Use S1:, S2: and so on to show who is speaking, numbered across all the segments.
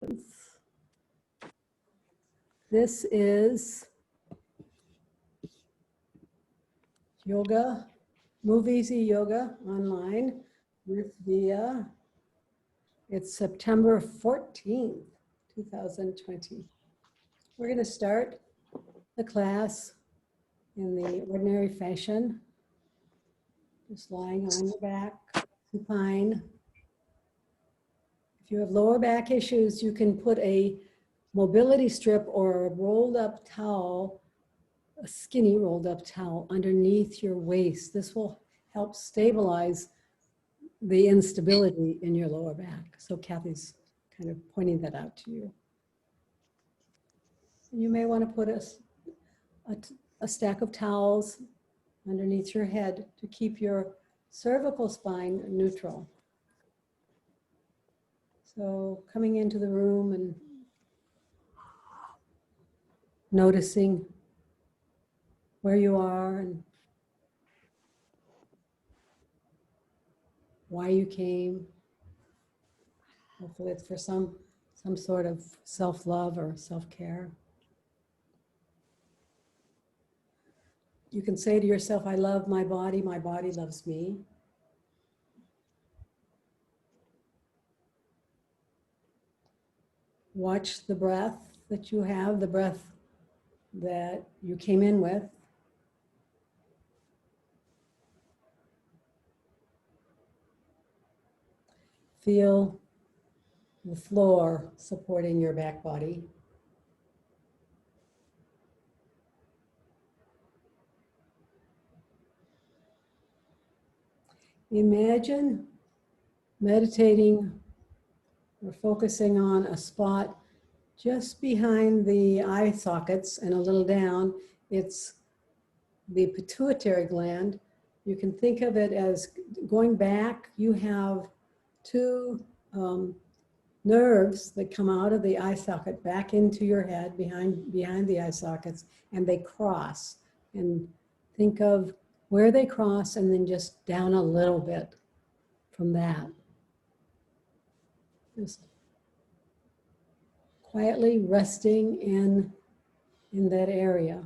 S1: month. This is yoga, Move Easy Yoga online with Via. It's September 14th, 2020. We're going to start the class in the ordinary fashion, just lying on your back, supine. If you have lower back issues, you can put a mobility strip or a rolled up towel, a skinny rolled up towel underneath your waist. This will help stabilize the instability in your lower back. So Kathy's kind of pointing that out to you. And you may want to put a stack of towels underneath your head to keep your cervical spine neutral. So coming into the room and noticing where you are and why you came. Hopefully it's for some sort of self-love or self-care. You can say to yourself, I love my body loves me. Watch the breath that you have, the breath that you came in with. Feel the floor supporting your back body. Imagine meditating or focusing on a spot just behind the eye sockets and a little down. It's the pituitary gland. You can think of it as going back. You have two nerves that come out of the eye socket back into your head behind the eye sockets, and they cross. And think of where they cross and then just down a little bit from that. Just quietly resting in that area.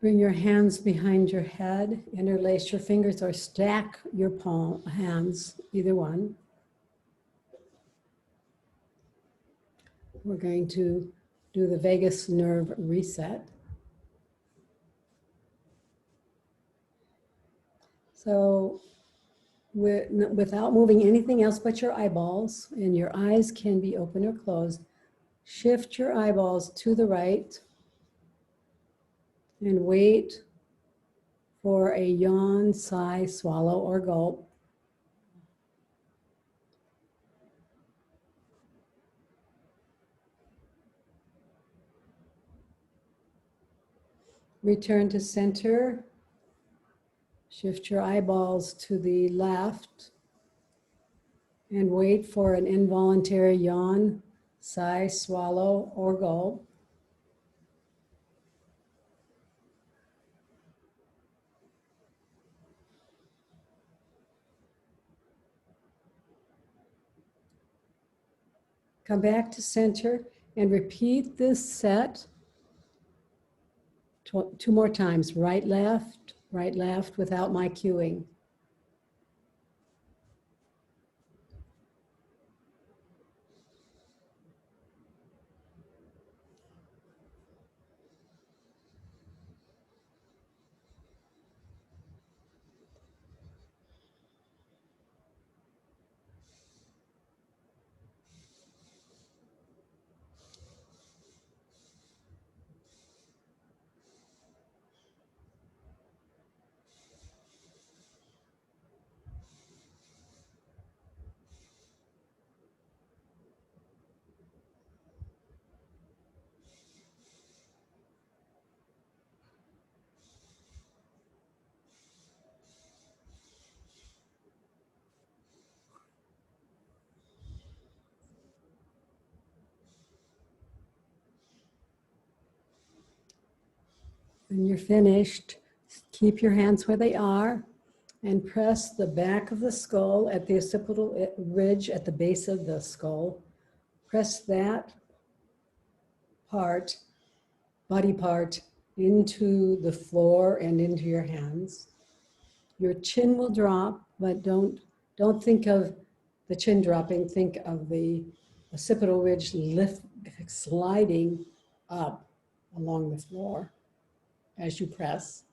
S1: Bring your hands behind your head, interlace your fingers or stack your hands, either one. We're going to do the vagus nerve reset. So without moving anything else but your eyeballs, and your eyes can be open or closed, shift your eyeballs to the right and wait for a yawn, sigh, swallow, or gulp. Return to center. Shift your eyeballs to the left and wait for an involuntary yawn, sigh, swallow, or gulp. Come back to center and repeat this set 2 more times. Right, left, without my cueing. When you're finished, keep your hands where they are and press the back of the skull at the occipital ridge at the base of the skull. Press that part, body part, into the floor and into your hands. Your chin will drop, but don't think of the chin dropping. Think of the occipital ridge sliding up along the floor as you press.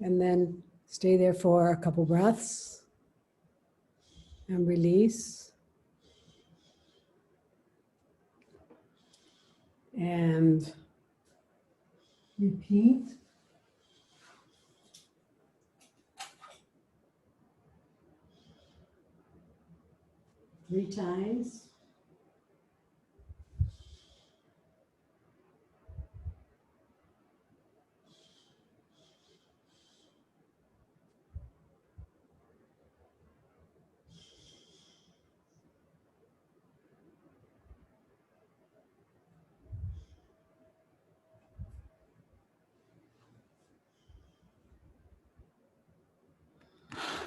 S1: And then stay there for a couple breaths and release. And repeat. Three times.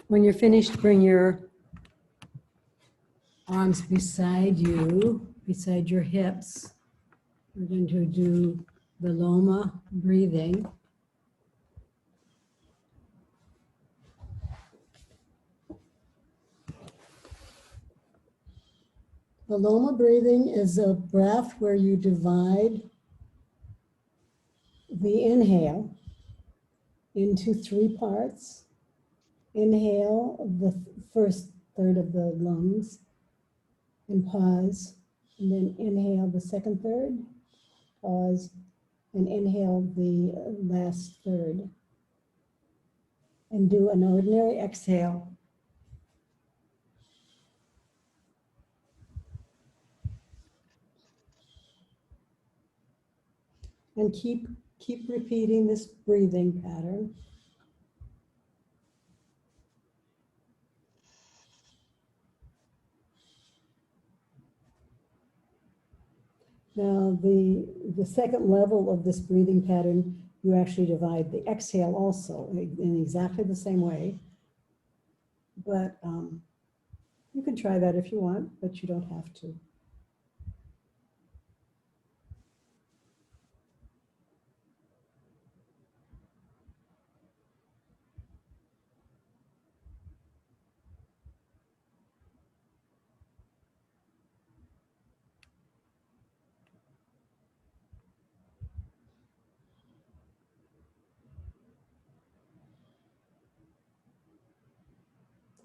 S1: When you're finished, bring your arms beside you, beside your hips. We're going to do Viloma breathing. Viloma breathing is a breath where you divide the inhale into three parts. Inhale the first third of the lungs and pause, and then inhale the second third, pause, and inhale the last third. And do an ordinary exhale. And keep repeating this breathing pattern. Now, the second level of this breathing pattern, you actually divide the exhale also in exactly the same way. But you can try that if you want, but you don't have to.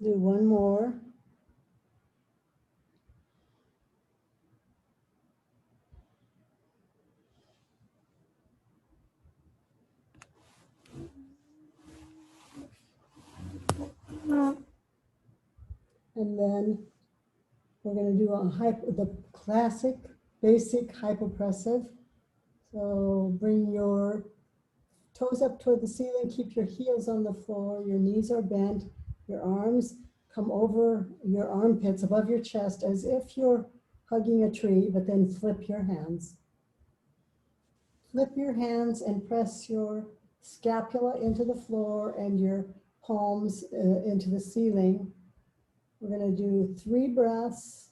S1: Do one more. And then we're going to do the classic, basic hypopressive. So bring your toes up toward the ceiling, keep your heels on the floor, your knees are bent, your arms come over your armpits above your chest as if you're hugging a tree, but then flip your hands. Flip your hands and press your scapula into the floor and your palms into the ceiling. We're going to do 3 breaths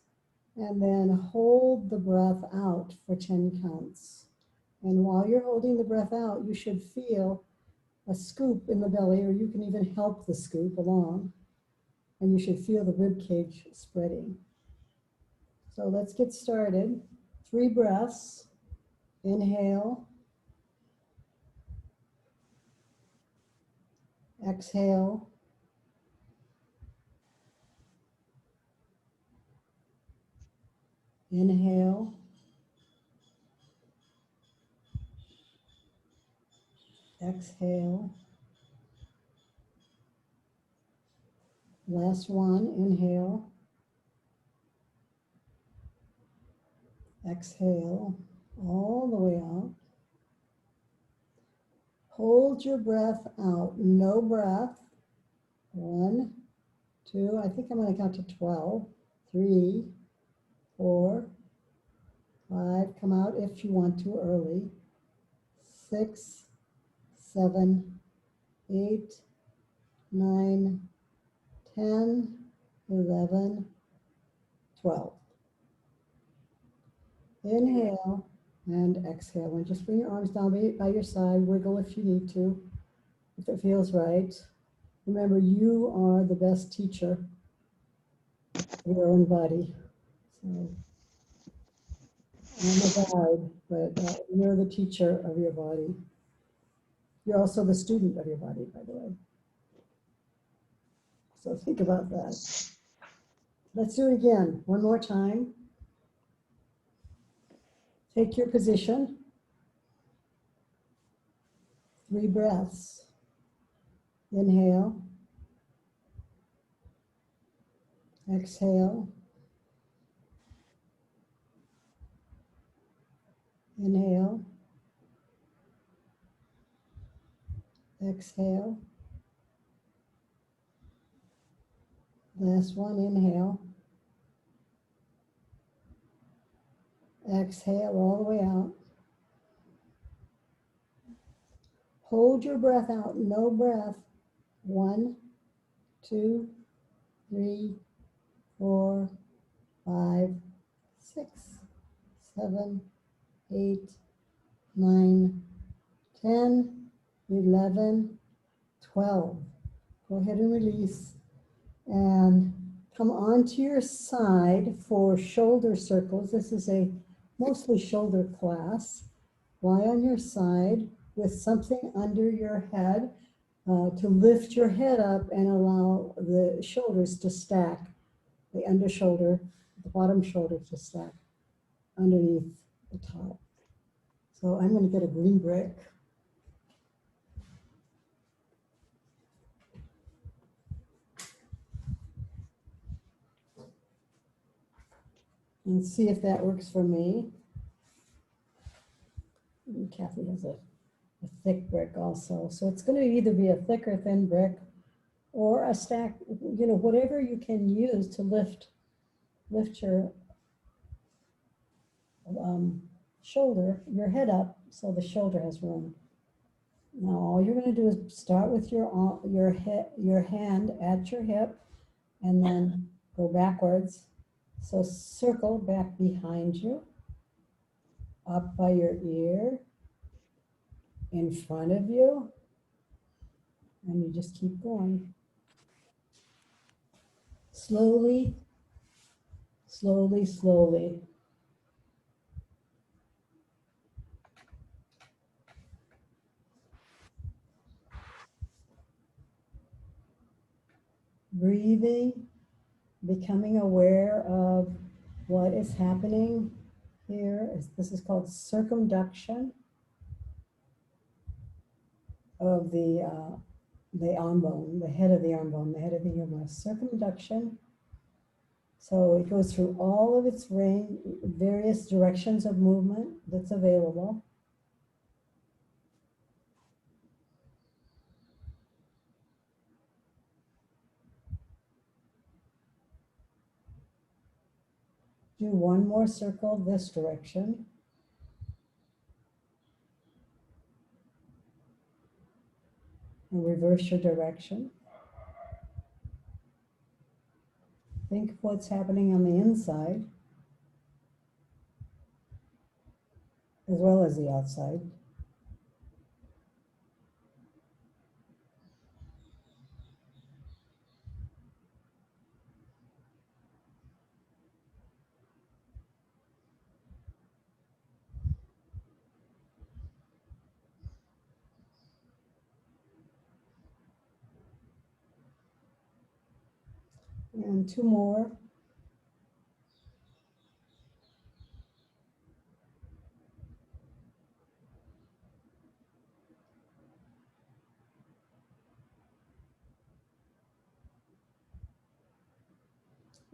S1: and then hold the breath out for 10 counts. And while you're holding the breath out, you should feel a scoop in the belly, or you can even help the scoop along. And you should feel the rib cage spreading. So let's get started. 3 breaths. Inhale. Exhale. Inhale. Exhale. Last one, inhale. Exhale, all the way out. Hold your breath out, no breath. 1, 2, I think I'm going to count to 12. 3, 4, 5, come out if you want to early.
S2: 6, 7, 8, 9, 10, 11, 12. Inhale and exhale. And just bring your arms down by your side. Wiggle if you need to, if it feels right. Remember, you are the best teacher of your own body. So I'm a guide, but you're the teacher of your body. You're also the student of your body, by the way. So think about that. Let's do it again. One more time. Take your position. 3 breaths. Inhale. Exhale. Inhale. Exhale. Last one, inhale. Exhale all the way out. Hold your breath out, no breath. 1, 2, 3, 4, 5, 6, 7, 8, 9, 10, 11, 12. Go ahead and release. And come onto your side for shoulder circles. This is a mostly shoulder class. Lie on your side with something under your head to lift your head up and allow the shoulders to stack, the under shoulder, the bottom shoulder to stack underneath the top. So I'm going to get a green brick. And see if that works for me. And Kathy has a thick brick also. So it's going to either be a thick or thin brick or a stack, you know, whatever you can use to lift your shoulder, your head up so the shoulder has room. Now all you're going to do is start with your hand at your hip and then go backwards. So circle back behind you, up by your ear, in front of you, and you just keep going. Slowly, slowly, slowly. Breathing, becoming aware of what is happening here. This is called circumduction of the arm bone, the head of the arm bone, the head of the humerus. Circumduction. So it goes through all of its range, various directions of movement that's available. Do one more circle this direction. And reverse your direction. Think of what's happening on the inside as well as the outside. And 2 more.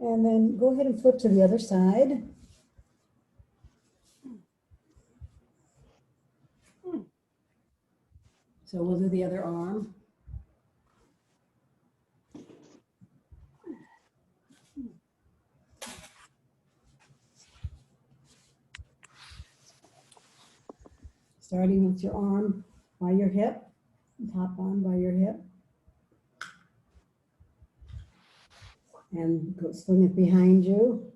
S2: And then go ahead and flip to the other side. So we'll do the other arm. starting with your arm by your hip, top arm by your hip. And swing it behind you.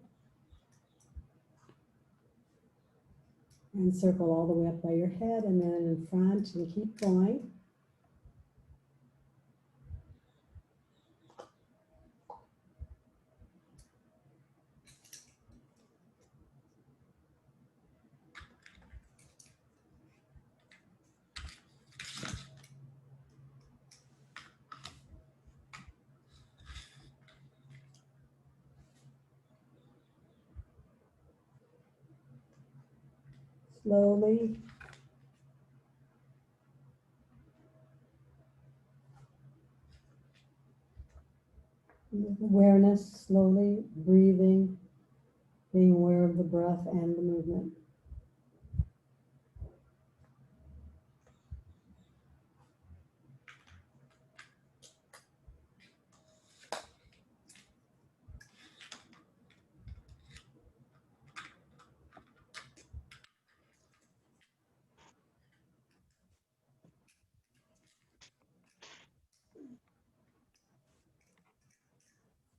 S2: And circle all the way up by your head and then in front and keep going. Slowly. Awareness, slowly breathing, being aware of the breath and the movement.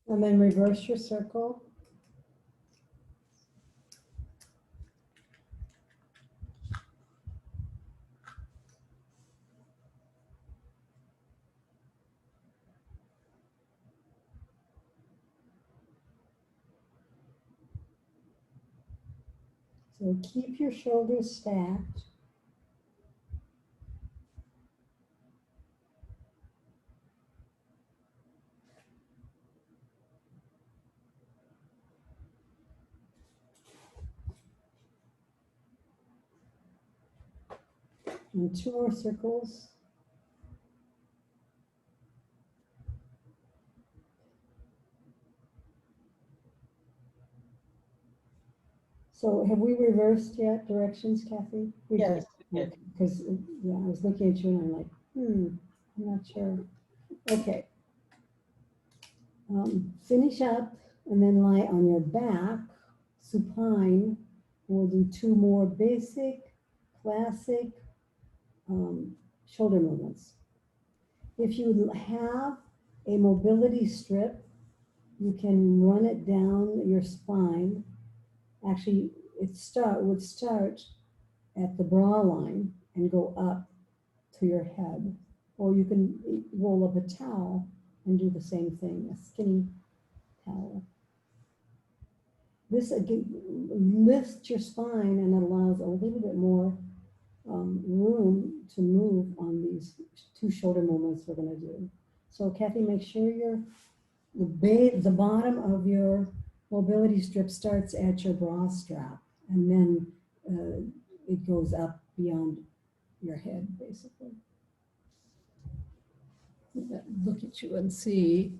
S2: And then reverse your circle. So keep your shoulders stacked. And 2 more circles. So have we reversed yet directions, Kathy? We
S3: Yes,
S2: did. Because, yeah, I was looking at you and I'm like, I'm not sure. Okay. Finish up and then lie on your back, supine. We'll do 2 more basic, classic shoulder movements. If you have a mobility strip, you can run it down your spine. Actually, would start at the bra line and go up to your head. Or you can roll up a towel and do the same thing, a skinny towel. This again lifts your spine and allows a little bit more room to move on these 2 shoulder movements we're going to do. So Kathy, make sure the bottom of your mobility strip starts at your bra strap, and then it goes up beyond your head, basically.
S1: Look at you and see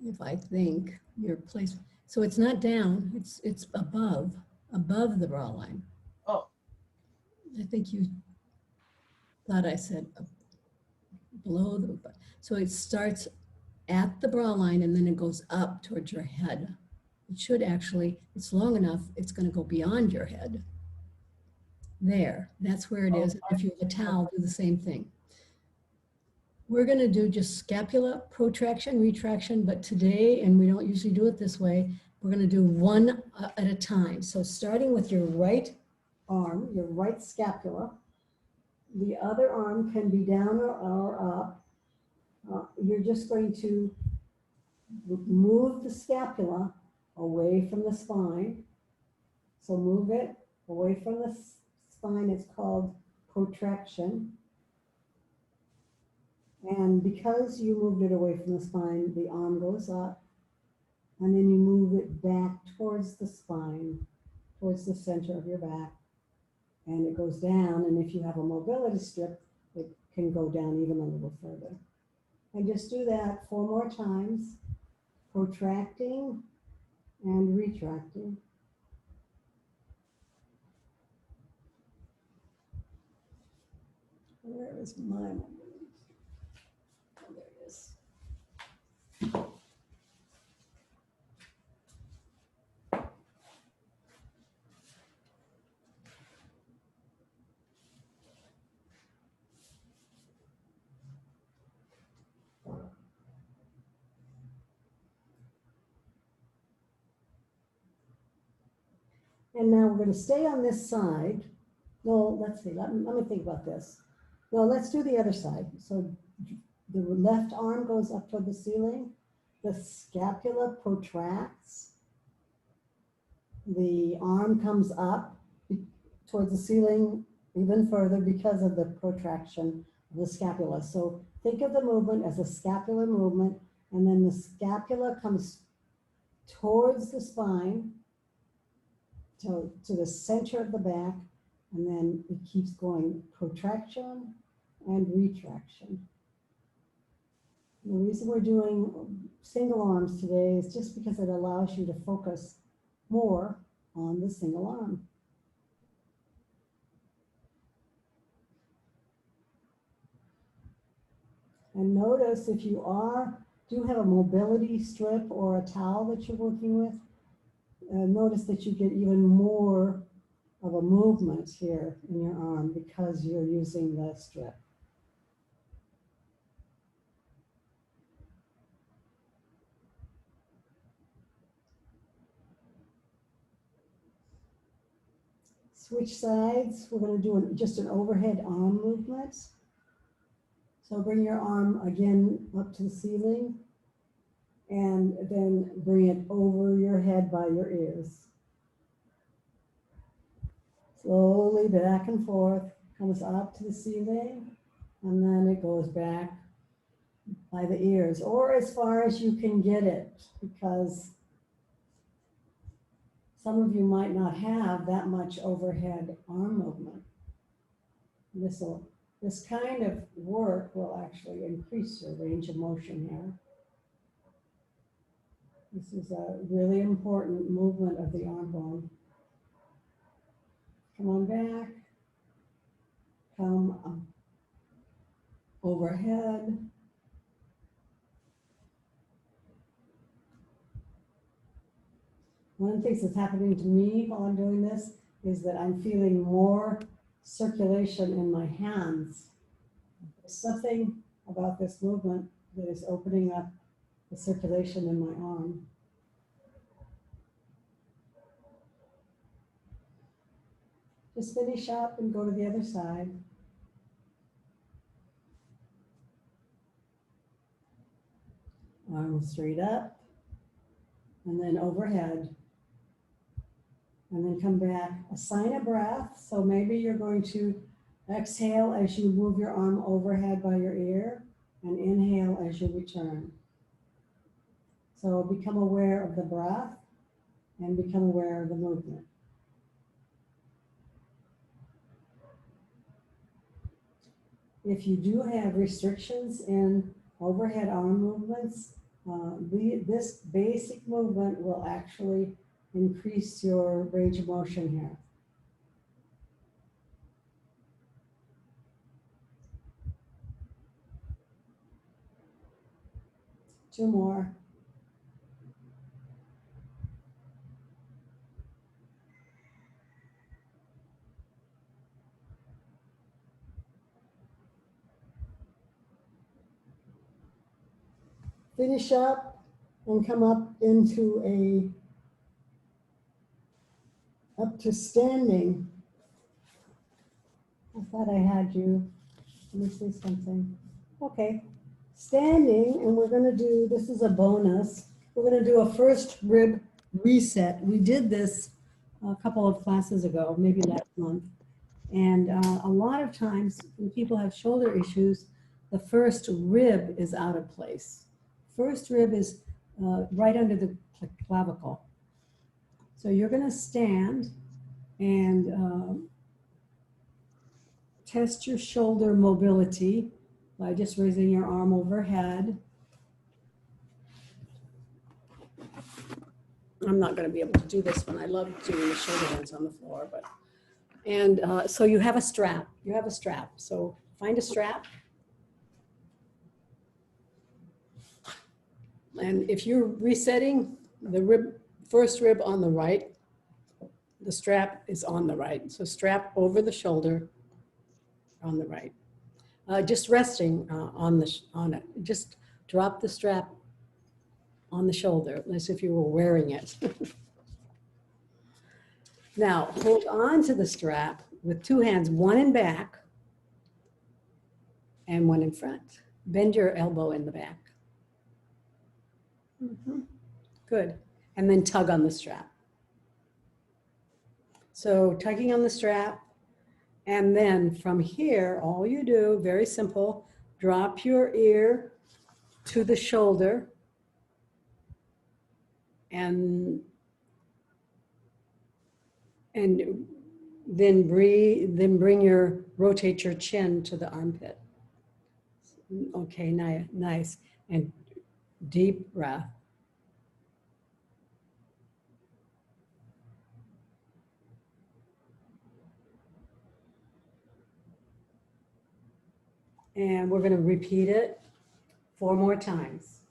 S1: if I think your place. So it's not down, it's above the bra line.
S3: Oh.
S1: I think you thought I said below the, so it starts at the bra line and then it goes up towards your head. It should actually, it's long enough, it's going to go beyond your head. There, that's where it is. If you have a towel, do the same thing. We're going to do just scapula protraction, retraction, but today, and we don't usually do it this way, we're going to do one at a time. So starting with your right arm, your right scapula, the other arm can be down or up. You're just going to move the scapula away from the spine. So move it away from the spine. It's called protraction. And because you moved it away from the spine, the arm goes up, and then you move it back towards the spine, towards the center of your back, and it goes down. And if you have a mobility strip, it can go down even a little further. And just do that 4 more times, protracting and retracting. Where is my mobility? Oh, there it is.
S2: And now we're going to stay on this side. No, let's see. Let me think about this. No, let's do the other side. So the left arm goes up toward the ceiling. The scapula protracts. The arm comes up towards the ceiling even further because of the protraction of the scapula. So think of the movement as a scapular movement, and then the scapula comes towards the spine, to the center of the back, and then it keeps going protraction and retraction. The reason we're doing single arms today is just because it allows you to focus more on the single arm. And notice if you do have a mobility strip or a towel that you're working with, notice that you get even more of a movement here in your arm because you're using the strip. Switch sides. We're going to do just an overhead arm movement. So bring your arm again up to the ceiling and then bring it over your head by your ears. Slowly back and forth, comes up to the ceiling, and then it goes back by the ears, or as far as you can get it, because some of you might not have that much overhead arm movement. This kind of work will actually increase your range of motion here. This is a really important movement of the arm bone. Come on back. Come overhead. One of the things that's happening to me while I'm doing this is that I'm feeling more circulation in my hands. There's something about this movement that is opening up the circulation in my arm. Just finish up and go to the other side. Arm straight up, and then overhead. And then come back, assign a breath. So maybe you're going to exhale as you move your arm overhead by your ear, and inhale as you return. So become aware of the breath and become aware of the movement. If you do have restrictions in overhead arm movements, this basic movement will actually increase your range of motion here. Two more. Finish up and come up into up to standing. I thought I had you. Let me see something. Okay, standing, and we're going to do, this is a bonus. We're going to do a first rib reset. We did this a couple of classes ago, maybe last month. And a lot of times when people have shoulder issues, the first rib is out of place. First rib is right under the clavicle. So you're going to stand and test your shoulder mobility by just raising your arm overhead. I'm not going to be able to do this one. I love doing the shoulder ones on the floor, but so you have a strap. You have a strap. So find a strap. And if you're resetting the first rib on the right, the strap is on the right. So strap over the shoulder on the right. Just resting on it. Just drop the strap on the shoulder, as if you were wearing it.
S1: Now hold on to the strap with two hands, one in back and one in front. Bend your elbow in the back. Good. And then tug on the strap. So tugging on the strap, and then from here, all you do, very simple, drop your ear to the shoulder and then rotate your chin to the armpit. Okay, nice. And deep breath. And we're going to repeat it 4 more times.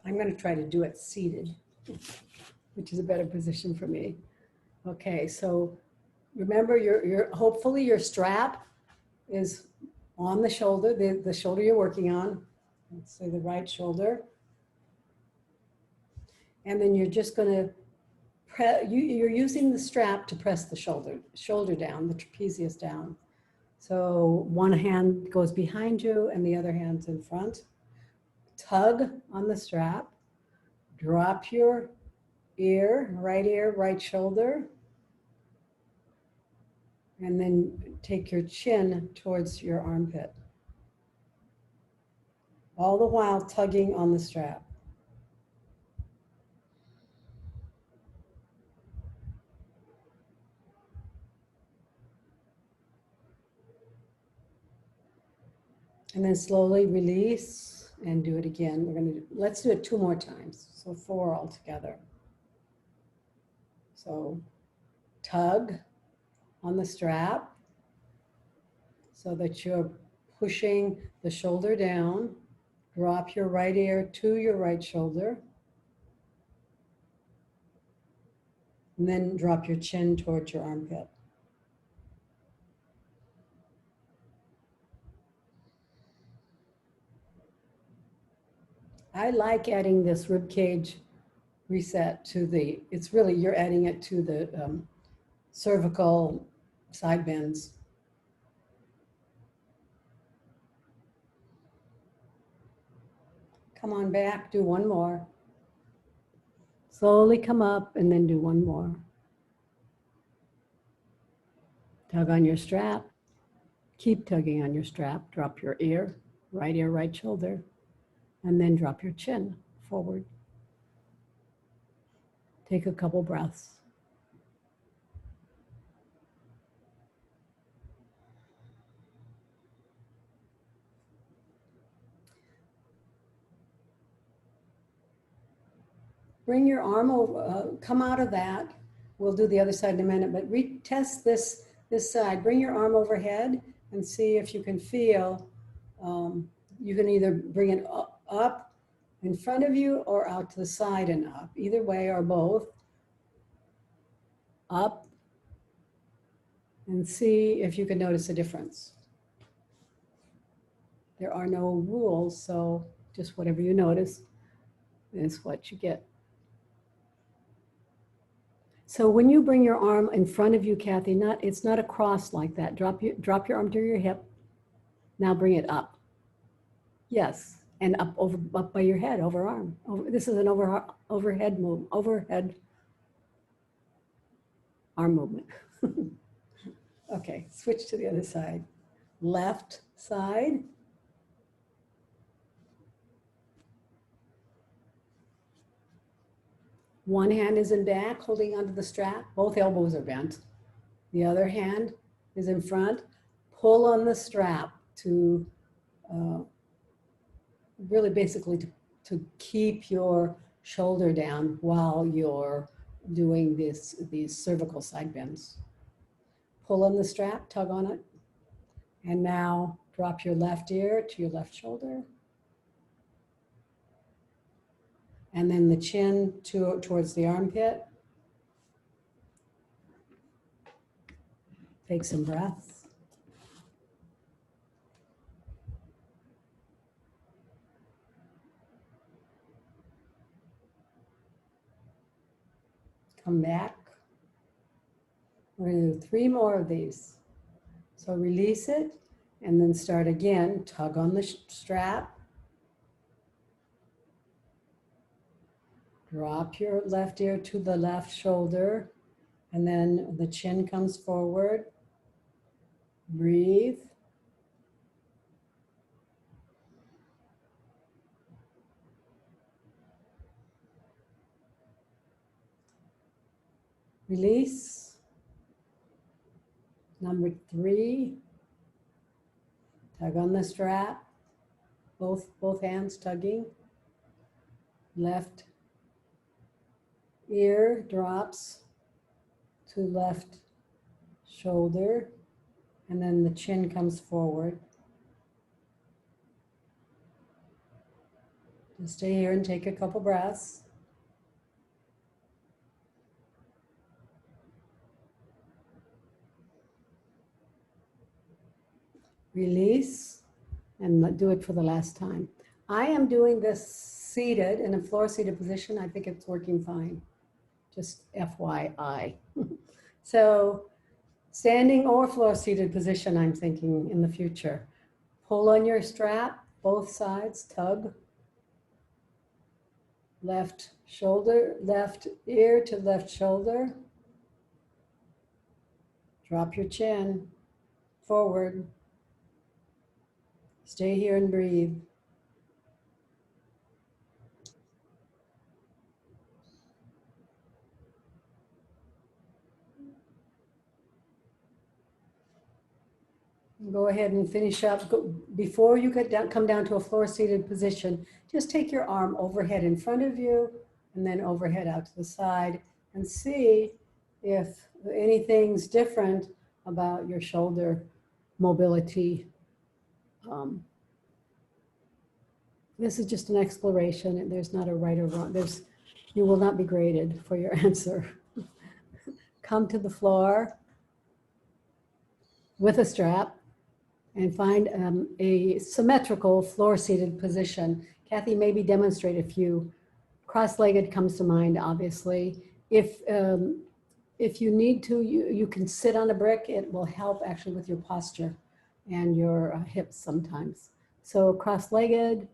S1: I'm going to try to do it seated, which is a better position for me. Okay, so remember hopefully your strap is on the shoulder, the shoulder you're working on. Let's say the right shoulder. And then you're just going to you're using the strap to press the shoulder down, the trapezius down. So one hand goes behind you and the other hand's in front. Tug on the strap, drop your ear, right shoulder, and then take your chin towards your armpit. All the while tugging on the strap. And then slowly release and do it again. Let's do it 2 more times. So 4 altogether. So tug on the strap so that you're pushing the shoulder down. Drop your right ear to your right shoulder. And then drop your chin towards your armpit. I like adding this rib cage reset to you're adding it to the cervical side bends. Come on back, do 1 more. Slowly come up and then do 1 more. Tug on your strap. Keep tugging on your strap. Drop your ear, right shoulder, and then drop your chin forward. Take a couple breaths. Bring your arm over, come out of that. We'll do the other side in a minute, but retest this side. Bring your arm overhead and see if you can feel, you can either bring it up in front of you or out to the side and up. Either way or both. Up and see if you can notice a difference. There are no rules, so just whatever you notice is what you get. So when you bring your arm in front of you, Kathy, it's not a cross like that. Drop your arm to your hip. Now bring it up. Yes, and up by your head, overarm. This is an overhead arm movement. Okay, switch to the other side. Left side. One hand is in back, holding onto the strap. Both elbows are bent. The other hand is in front. Pull on the strap to really basically to keep your shoulder down while you're doing these cervical side bends. Pull on the strap, tug on it. And now drop your left ear to your left shoulder. And then the chin towards the armpit. Take some breaths. Come back. We're going to do 3 more of these. So release it and then start again. Tug on the strap. Drop your left ear to the left shoulder. And then the chin comes forward. Breathe. Release. Number 3. Tug on the strap. Both hands tugging. Left ear drops to left shoulder, and then the chin comes forward. Just stay here and take a couple breaths. Release, and do it for the last time. I am doing this seated, in a floor seated position. I think it's working fine. Just FYI. So standing or floor seated position, I'm thinking in the future. Pull on your strap, both sides, tug. Left shoulder, left ear to left shoulder. Drop your chin forward. Stay here and breathe. Go ahead and finish up. Before you come down to a floor seated position, just take your arm overhead in front of you and then overhead out to the side and see if anything's different about your shoulder mobility. This is just an exploration, and there's not a right or wrong. You will not be graded for your answer. Come to the floor with a strap and find a symmetrical floor-seated position. Kathy, maybe demonstrate a few. Cross-legged comes to mind, obviously. If you need to, you can sit on a brick. It will help actually with your posture and your hips sometimes. So cross-legged,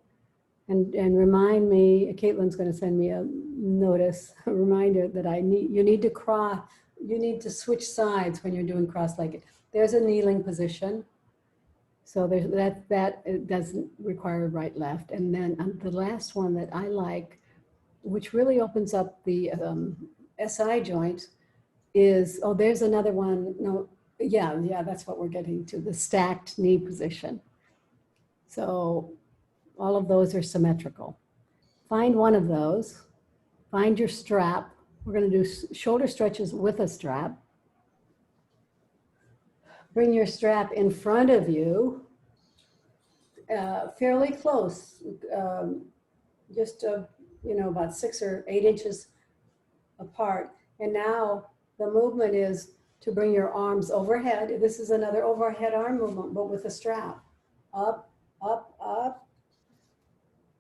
S1: and remind me, Caitlin's going to send me a notice, a reminder that you need to switch sides when you're doing cross-legged. There's a kneeling position. So that it doesn't require right, left. And then the last one that I like, which really opens up the SI joint, is, there's another one. No, yeah, that's what we're getting to, the stacked knee position. So all of those are symmetrical. Find one of those, find your strap. We're going to do shoulder stretches with a strap. Bring your strap in front of you, fairly close, just about 6 or 8 inches apart. And now the movement is to bring your arms overhead. This is another overhead arm movement, but with a strap. Up, up, up.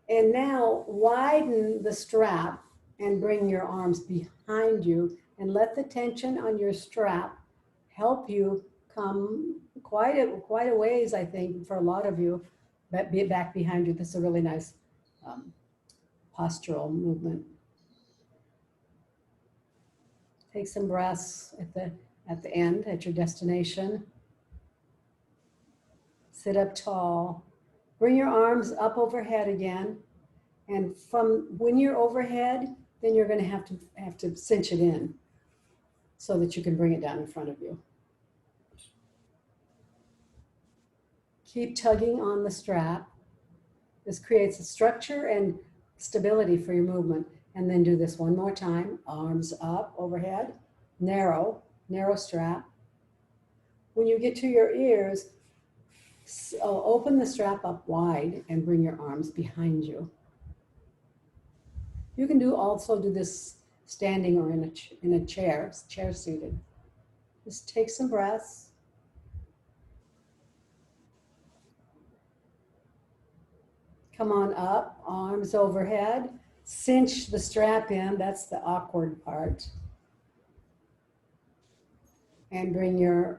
S1: And now widen the strap and bring your arms behind you and let the tension on your strap help you come quite a ways, I think, for a lot of you, but be back behind you. This is a really nice postural movement. Take some breaths at the end, at your destination. Sit up tall. Bring your arms up overhead again. And from when you're overhead, then you're going to have to cinch it in so that you can bring it down in front of you. Keep tugging on the strap. This creates a structure and stability for your movement. And then do this one more time. Arms up overhead, narrow strap. When you get to your ears, open the strap up wide and bring your arms behind you. You can also do this standing or in a chair seated. Just take some breaths. Come on up, arms overhead. Cinch the strap in, that's the awkward part. And bring your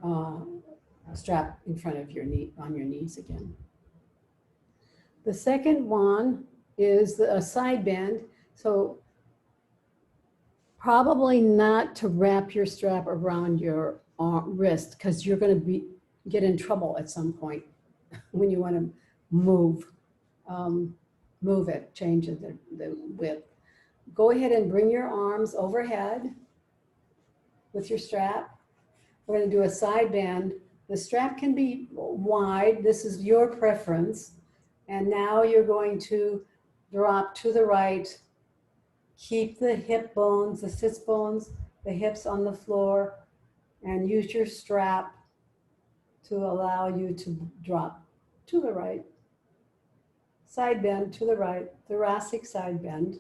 S1: strap in front of your knee, on your knees again. The second one is a side bend. So probably not to wrap your strap around your wrist, because you're going to get in trouble at some point when you want to move it, change the width. Go ahead and bring your arms overhead with your strap. We're going to do a side bend. The strap can be wide. This is your preference. And now you're going to drop to the right. Keep the hip bones, the sits bones, the hips on the floor, and use your strap to allow you to drop to the right. Side bend to the right, thoracic side bend.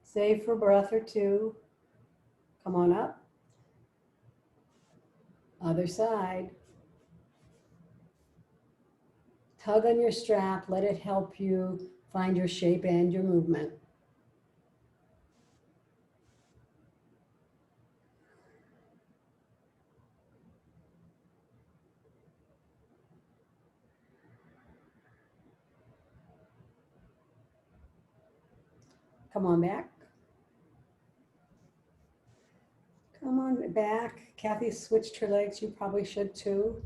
S1: Stay for a breath or two. Come on up. Other side. Tug on your strap, let it help you find your shape and your movement. Come on back. Come on back. Kathy switched her legs, you probably should too.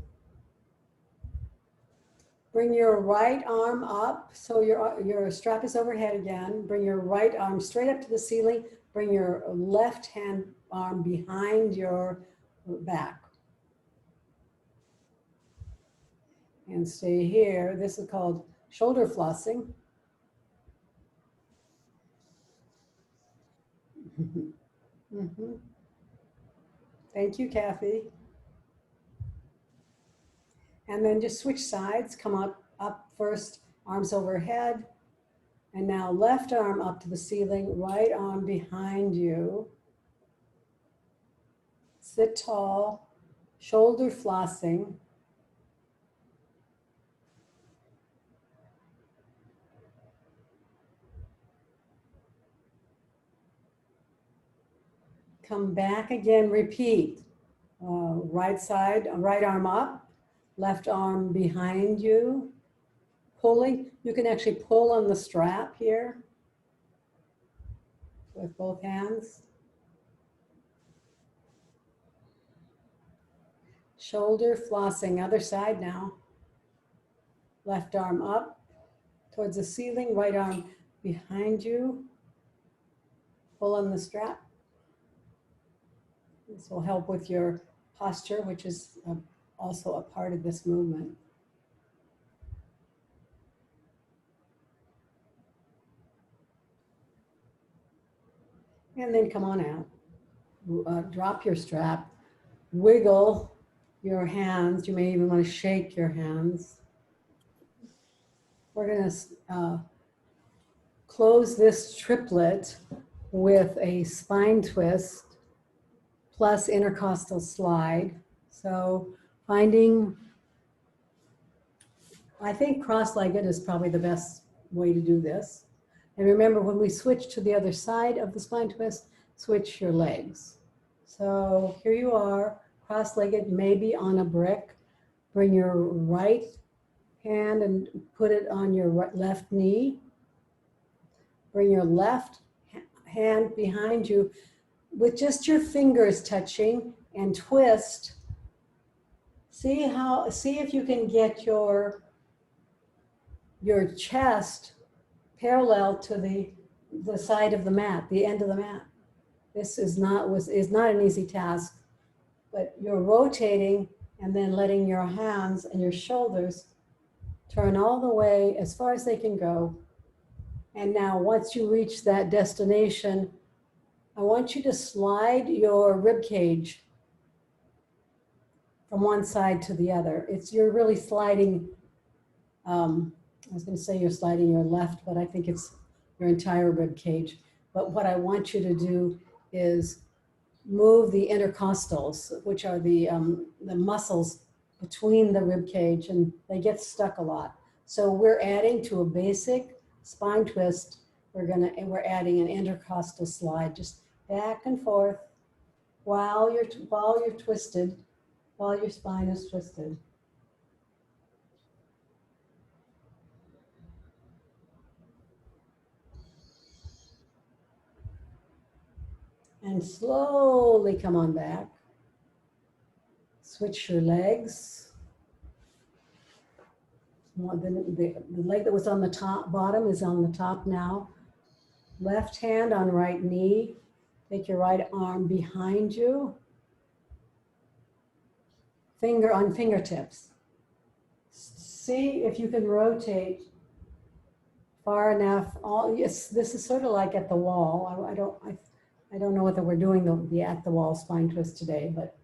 S1: Bring your right arm up, so your strap is overhead again. Bring your right arm straight up to the ceiling. Bring your left hand arm behind your back. And stay here. This is called shoulder flossing. Thank you, Kathy. And then just switch sides. Come up first, arms overhead. And now left arm up to the ceiling, right arm behind you. Sit tall, shoulder flossing. Come back again, repeat. Right side, right arm up, left arm behind you. Pulling, you can actually pull on the strap here with both hands. Shoulder flossing, other side now. Left arm up towards the ceiling, right arm behind you. Pull on the strap. This will help with your posture, which is also a part of this movement. And then come on out. Drop your strap. Wiggle your hands. You may even want to shake your hands. We're going to close this triplet with a spine twist plus intercostal slide. So finding, I think cross-legged is probably the best way to do this. And remember, when we switch to the other side of the spine twist, switch your legs. So here you are, cross-legged, maybe on a brick. Bring your right hand and put it on your left knee. Bring your left hand behind you with just your fingers touching and twist. See if you can get your chest parallel to the side of the mat, the end of the mat. This is not an easy task, but you're rotating and then letting your hands and your shoulders turn all the way as far as they can go. And now once you reach that destination, I want you to slide your rib cage from one side to the other. You're really sliding, I was going to say you're sliding your left, but I think it's your entire rib cage. But what I want you to do is move the intercostals, which are the muscles between the rib cage, and they get stuck a lot. So we're adding to a basic spine twist. We're adding an intercostal slide, just back and forth. while you're twisted, while your spine is twisted. And slowly come on back. Switch your legs. The leg that was on the top bottom is on the top now. Left hand on right knee. Take your right arm behind you. Finger on fingertips. See if you can rotate far enough. Yes, this is sort of like at the wall. I don't know whether we're doing the at the wall spine twist today, but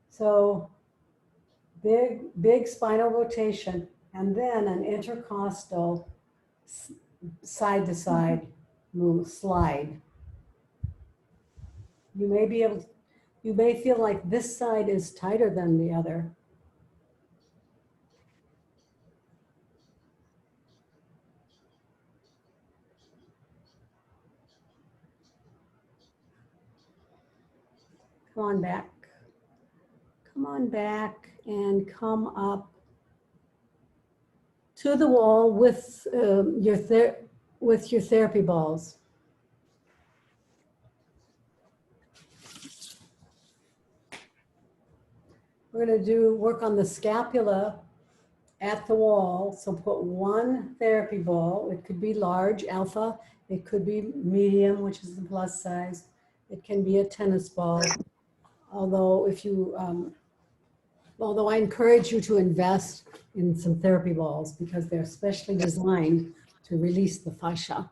S1: so big spinal rotation, and then an intercostal side to side move, slide. You may feel like this side is tighter than the other. Come on back. Come on back and come up to the wall with your therapy balls. We're going to work on the scapula at the wall. So put one therapy ball. It could be large, alpha. It could be medium, which is the plus size. It can be a tennis ball. Although although I encourage you to invest in some therapy balls because they're specially designed to release the fascia.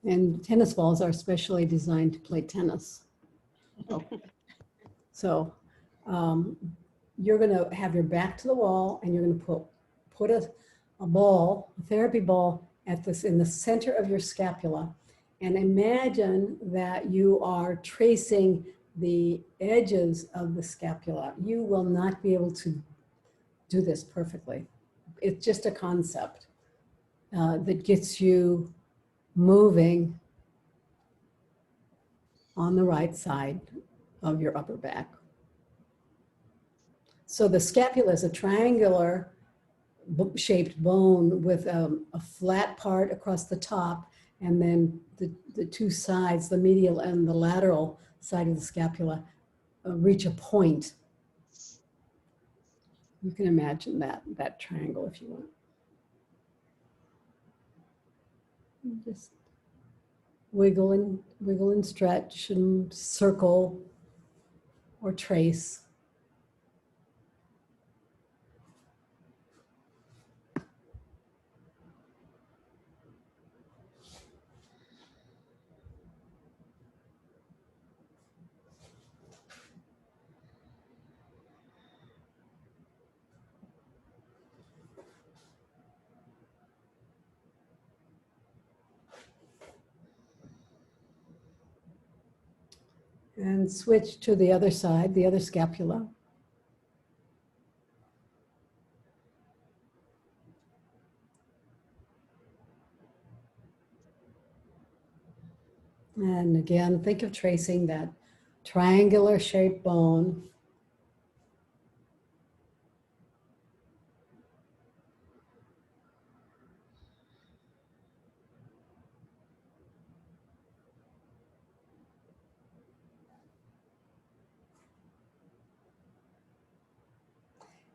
S1: And tennis balls are specially designed to play tennis. So you're going to have your back to the wall, and you're going to put a therapy ball in the center of your scapula, and imagine that you are tracing the edges of the scapula. You will not be able to do this perfectly. It's just a concept that gets you moving on the right side of your upper back. So the scapula is a triangular shaped bone with a flat part across the top, and then the two sides, the medial and the lateral side of the scapula, reach a point. You can imagine that triangle if you want. Just wiggle and stretch and circle or trace. And switch to the other side, the other scapula. And again, think of tracing that triangular shaped bone.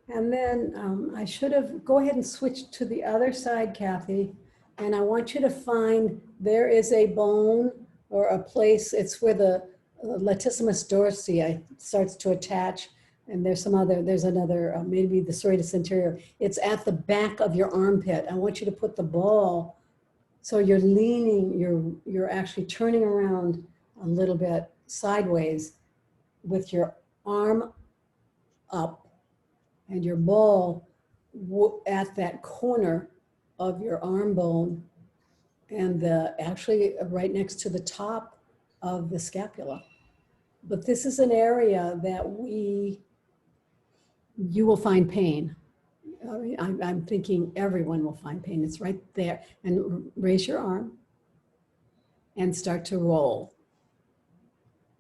S1: And then I should have, go ahead and switch to the other side, Kathy. And I want you to find, there is a bone or a place, it's where the latissimus dorsi starts to attach. And there's another, maybe the serratus anterior. It's at the back of your armpit. I want you to put the ball, so you're leaning, you're actually turning around a little bit sideways with your arm up, and your ball at that corner of your arm bone, and actually right next to the top of the scapula. But this is an area that you will find pain. I'm thinking everyone will find pain. It's right there. And raise your arm and start to roll.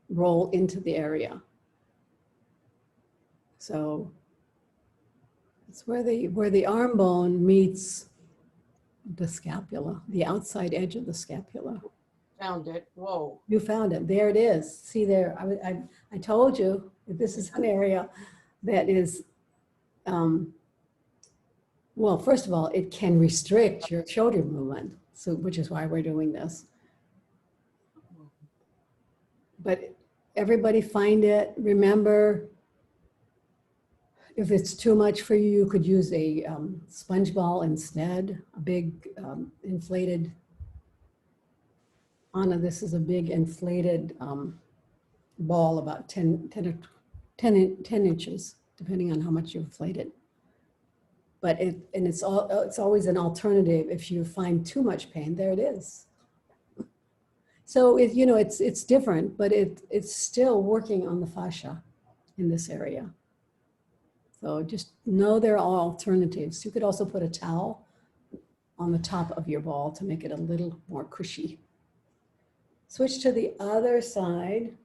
S1: roll into the area. So it's where the arm bone meets the scapula, the outside edge of the scapula.
S3: Found it. Whoa.
S1: You found it. There it is. See there. I told you that this is an area that is, well, first of all, it can restrict your shoulder movement, so which is why we're doing this. But everybody find it. Remember, if it's too much for you, you could use a sponge ball instead, a big inflated. Anna, this is a big inflated ball, about 10 inches, depending on how much you inflate it. But it's always an alternative if you find too much pain. There it is. So it's different, but it's still working on the fascia in this area. So just know there are alternatives. You could also put a towel on the top of your ball to make it a little more cushy. Switch to the other side.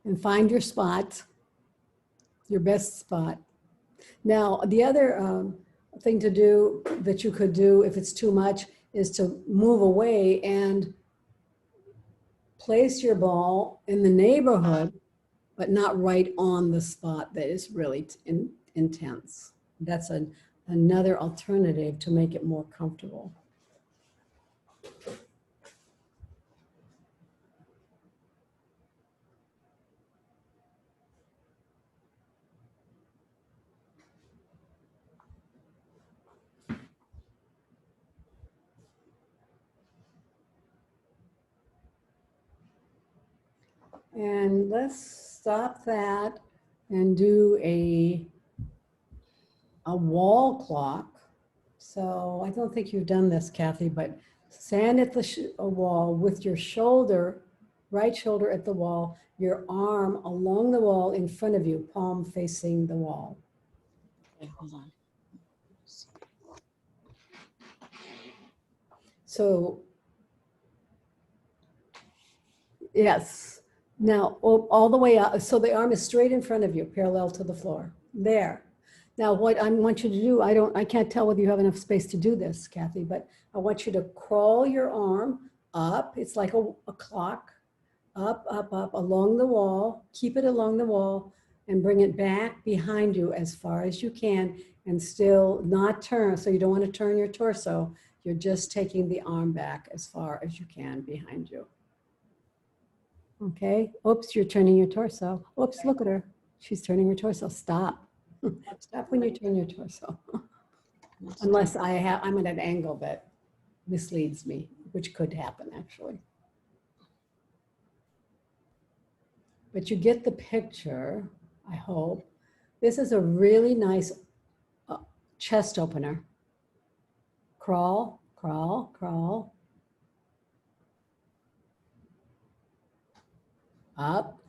S1: And find your spot, your best spot. Now, the other thing to do that you could do if it's too much is to move away and place your ball in the neighborhood, but not right on the spot that is really intense. That's another alternative to make it more comfortable. And let's stop that and do a wall clock. So I don't think you've done this, Kathy, but stand at the wall with your shoulder, right shoulder at the wall, your arm along the wall in front of you, palm facing the wall.
S3: Okay, hold on.
S1: So, yes. Now, all the way up, so the arm is straight in front of you, parallel to the floor. There. Now, what I want you to do, I can't tell whether you have enough space to do this, Kathy, but I want you to crawl your arm up. It's like a clock, up, up, up, along the wall. Keep it along the wall and bring it back behind you as far as you can and still not turn. So you don't want to turn your torso. You're just taking the arm back as far as you can behind you. Okay, oops, you're turning your torso. Oops, look at her. She's turning her torso. Stop. Stop when you turn your torso. Unless I'm at an angle that misleads me, which could happen actually. But you get the picture, I hope. This is a really nice chest opener. Crawl, crawl, crawl. Up,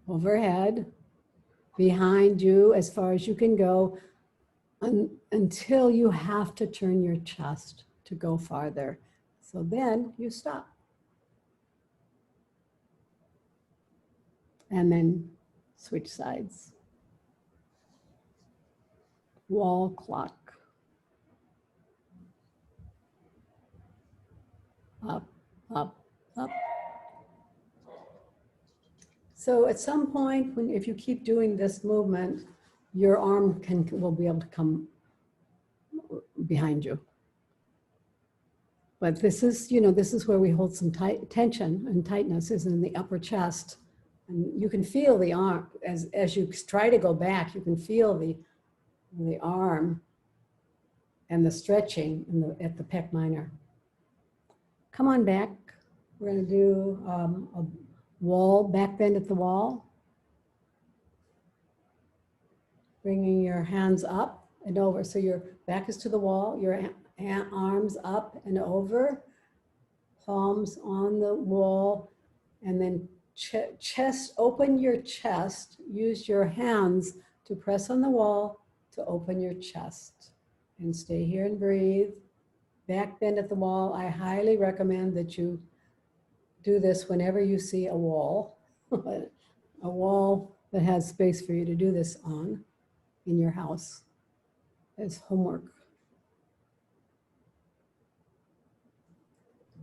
S1: overhead, behind you as far as you can go until you have to turn your chest to go farther. So then you stop. And then switch sides. Wall clock. Up, up, up. So at some point, if you keep doing this movement, your arm will be able to come behind you. But this is, this is where we hold some tension and tightness is in the upper chest. And you can feel the arm, as you try to go back, you can feel the arm and the stretching at the pec minor. Come on back. We're going to do a wall, back bend at the wall. Bringing your hands up and over. So your back is to the wall, your arms up and over, palms on the wall, and then chest, open your chest, use your hands to press on the wall to open your chest. And stay here and breathe. Back bend at the wall. I highly recommend that you do this whenever you see a wall, a wall that has space for you to do this on in your house as homework.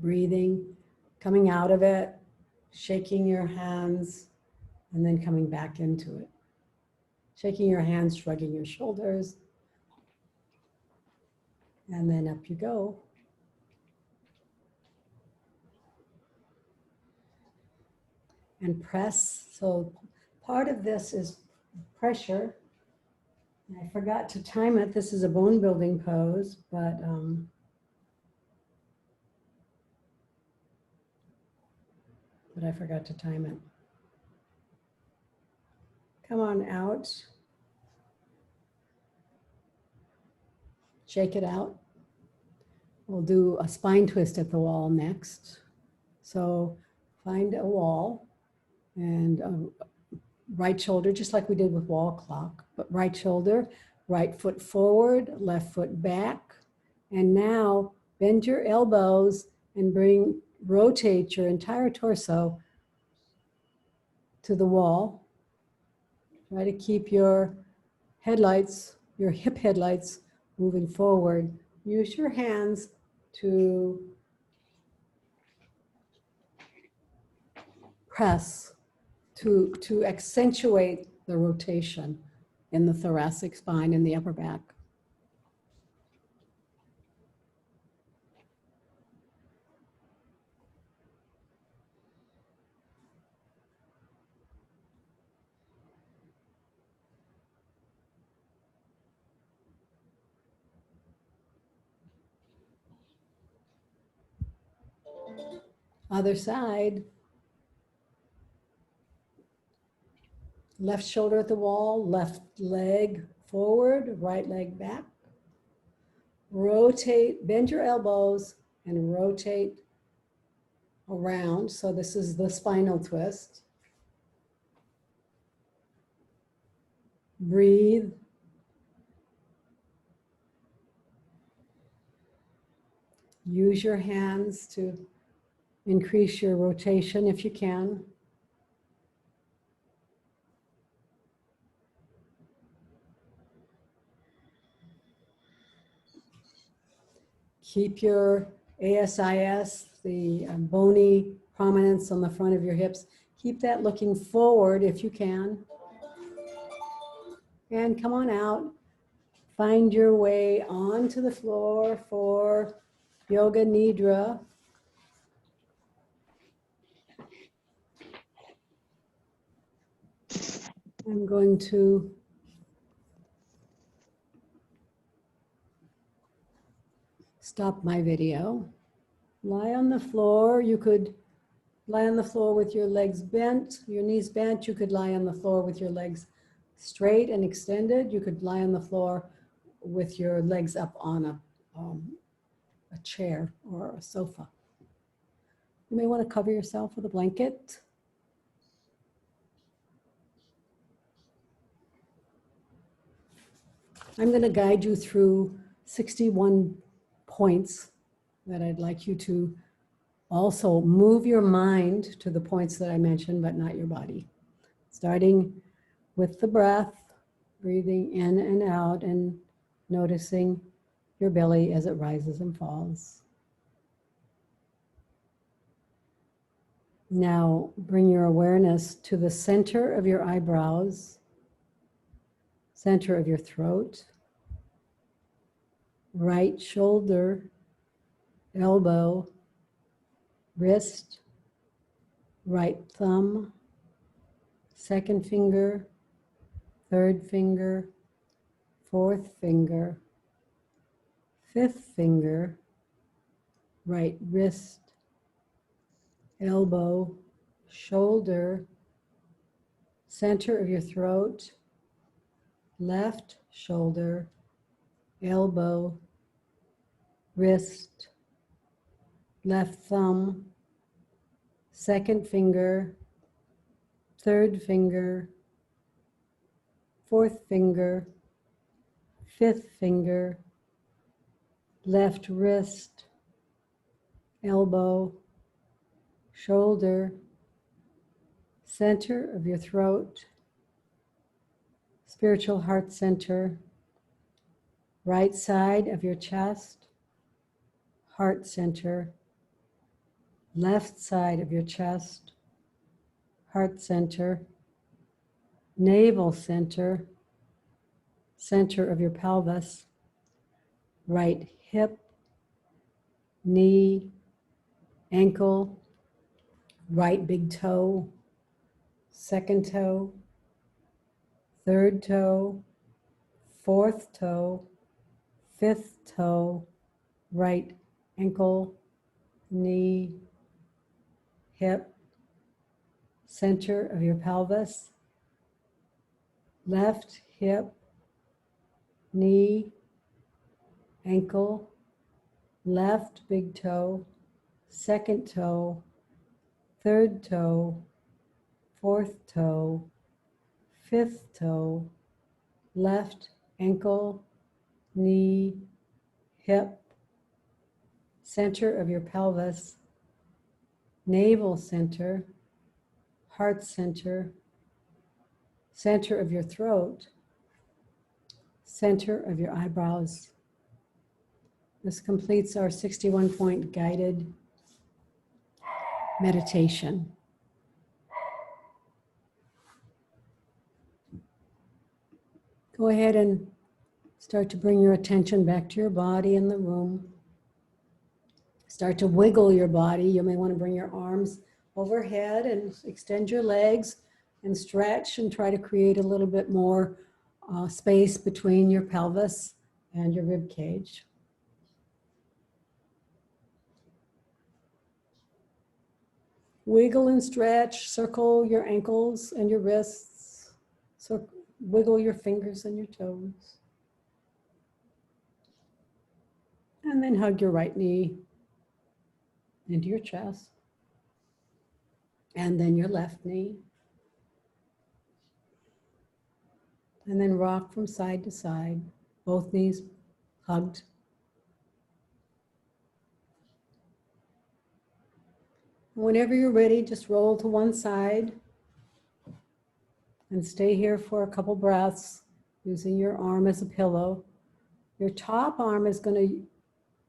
S1: Breathing, coming out of it, shaking your hands, and then coming back into it. Shaking your hands, shrugging your shoulders, and then up you go. And press. So part of this is pressure. I forgot to time it. This is a bone building pose, but I forgot to time it. Come on out. Shake it out. We'll do a spine twist at the wall next. So find a wall and right shoulder, just like we did with wall clock, but right shoulder, right foot forward, left foot back. And now bend your elbows and rotate your entire torso to the wall. Try to keep your headlights, your hip headlights moving forward. Use your hands to press, to accentuate the rotation in the thoracic spine and the upper back. Other side. Left shoulder at the wall, left leg forward, right leg back. Rotate, bend your elbows and rotate around. So this is the spinal twist. Breathe. Use your hands to increase your rotation if you can. Keep your ASIS, the bony prominence on the front of your hips. Keep that looking forward if you can. And come on out. Find your way onto the floor for Yoga Nidra. I'm going to stop my video. Lie on the floor. You could lie on the floor with your legs bent, your knees bent. You could lie on the floor with your legs straight and extended. You could lie on the floor with your legs up on a chair or a sofa. You may want to cover yourself with a blanket. I'm going to guide you through 61 points that I'd like you to also move your mind to the points that I mentioned, but not your body. Starting with the breath, breathing in and out and noticing your belly as it rises and falls. Now bring your awareness to the center of your eyebrows, center of your throat, right shoulder, elbow, wrist, right thumb, second finger, third finger, fourth finger, fifth finger, right wrist, elbow, shoulder, center of your throat, left shoulder, elbow, wrist, left thumb, second finger, third finger, fourth finger, fifth finger, left wrist, elbow, shoulder, center of your throat, spiritual heart center, right side of your chest, heart center, left side of your chest, heart center, navel center, center of your pelvis, right hip, knee, ankle, right big toe, second toe, third toe, fourth toe, fifth toe, right ankle, knee, hip, center of your pelvis, left hip, knee, ankle, left big toe, second toe, third toe, fourth toe, fifth toe, left ankle, knee, hip, center of your pelvis, navel center, heart center, center of your throat, center of your eyebrows. This completes our 61-point guided meditation. Go ahead and start to bring your attention back to your body in the room. Start to wiggle your body. You may want to bring your arms overhead and extend your legs and stretch and try to create a little bit more space between your pelvis and your rib cage. Wiggle and stretch, circle your ankles and your wrists, wiggle your fingers and your toes. And then hug your right knee into your chest. And then your left knee. And then rock from side to side, both knees hugged. Whenever you're ready, just roll to one side and stay here for a couple breaths using your arm as a pillow. Your top arm is going to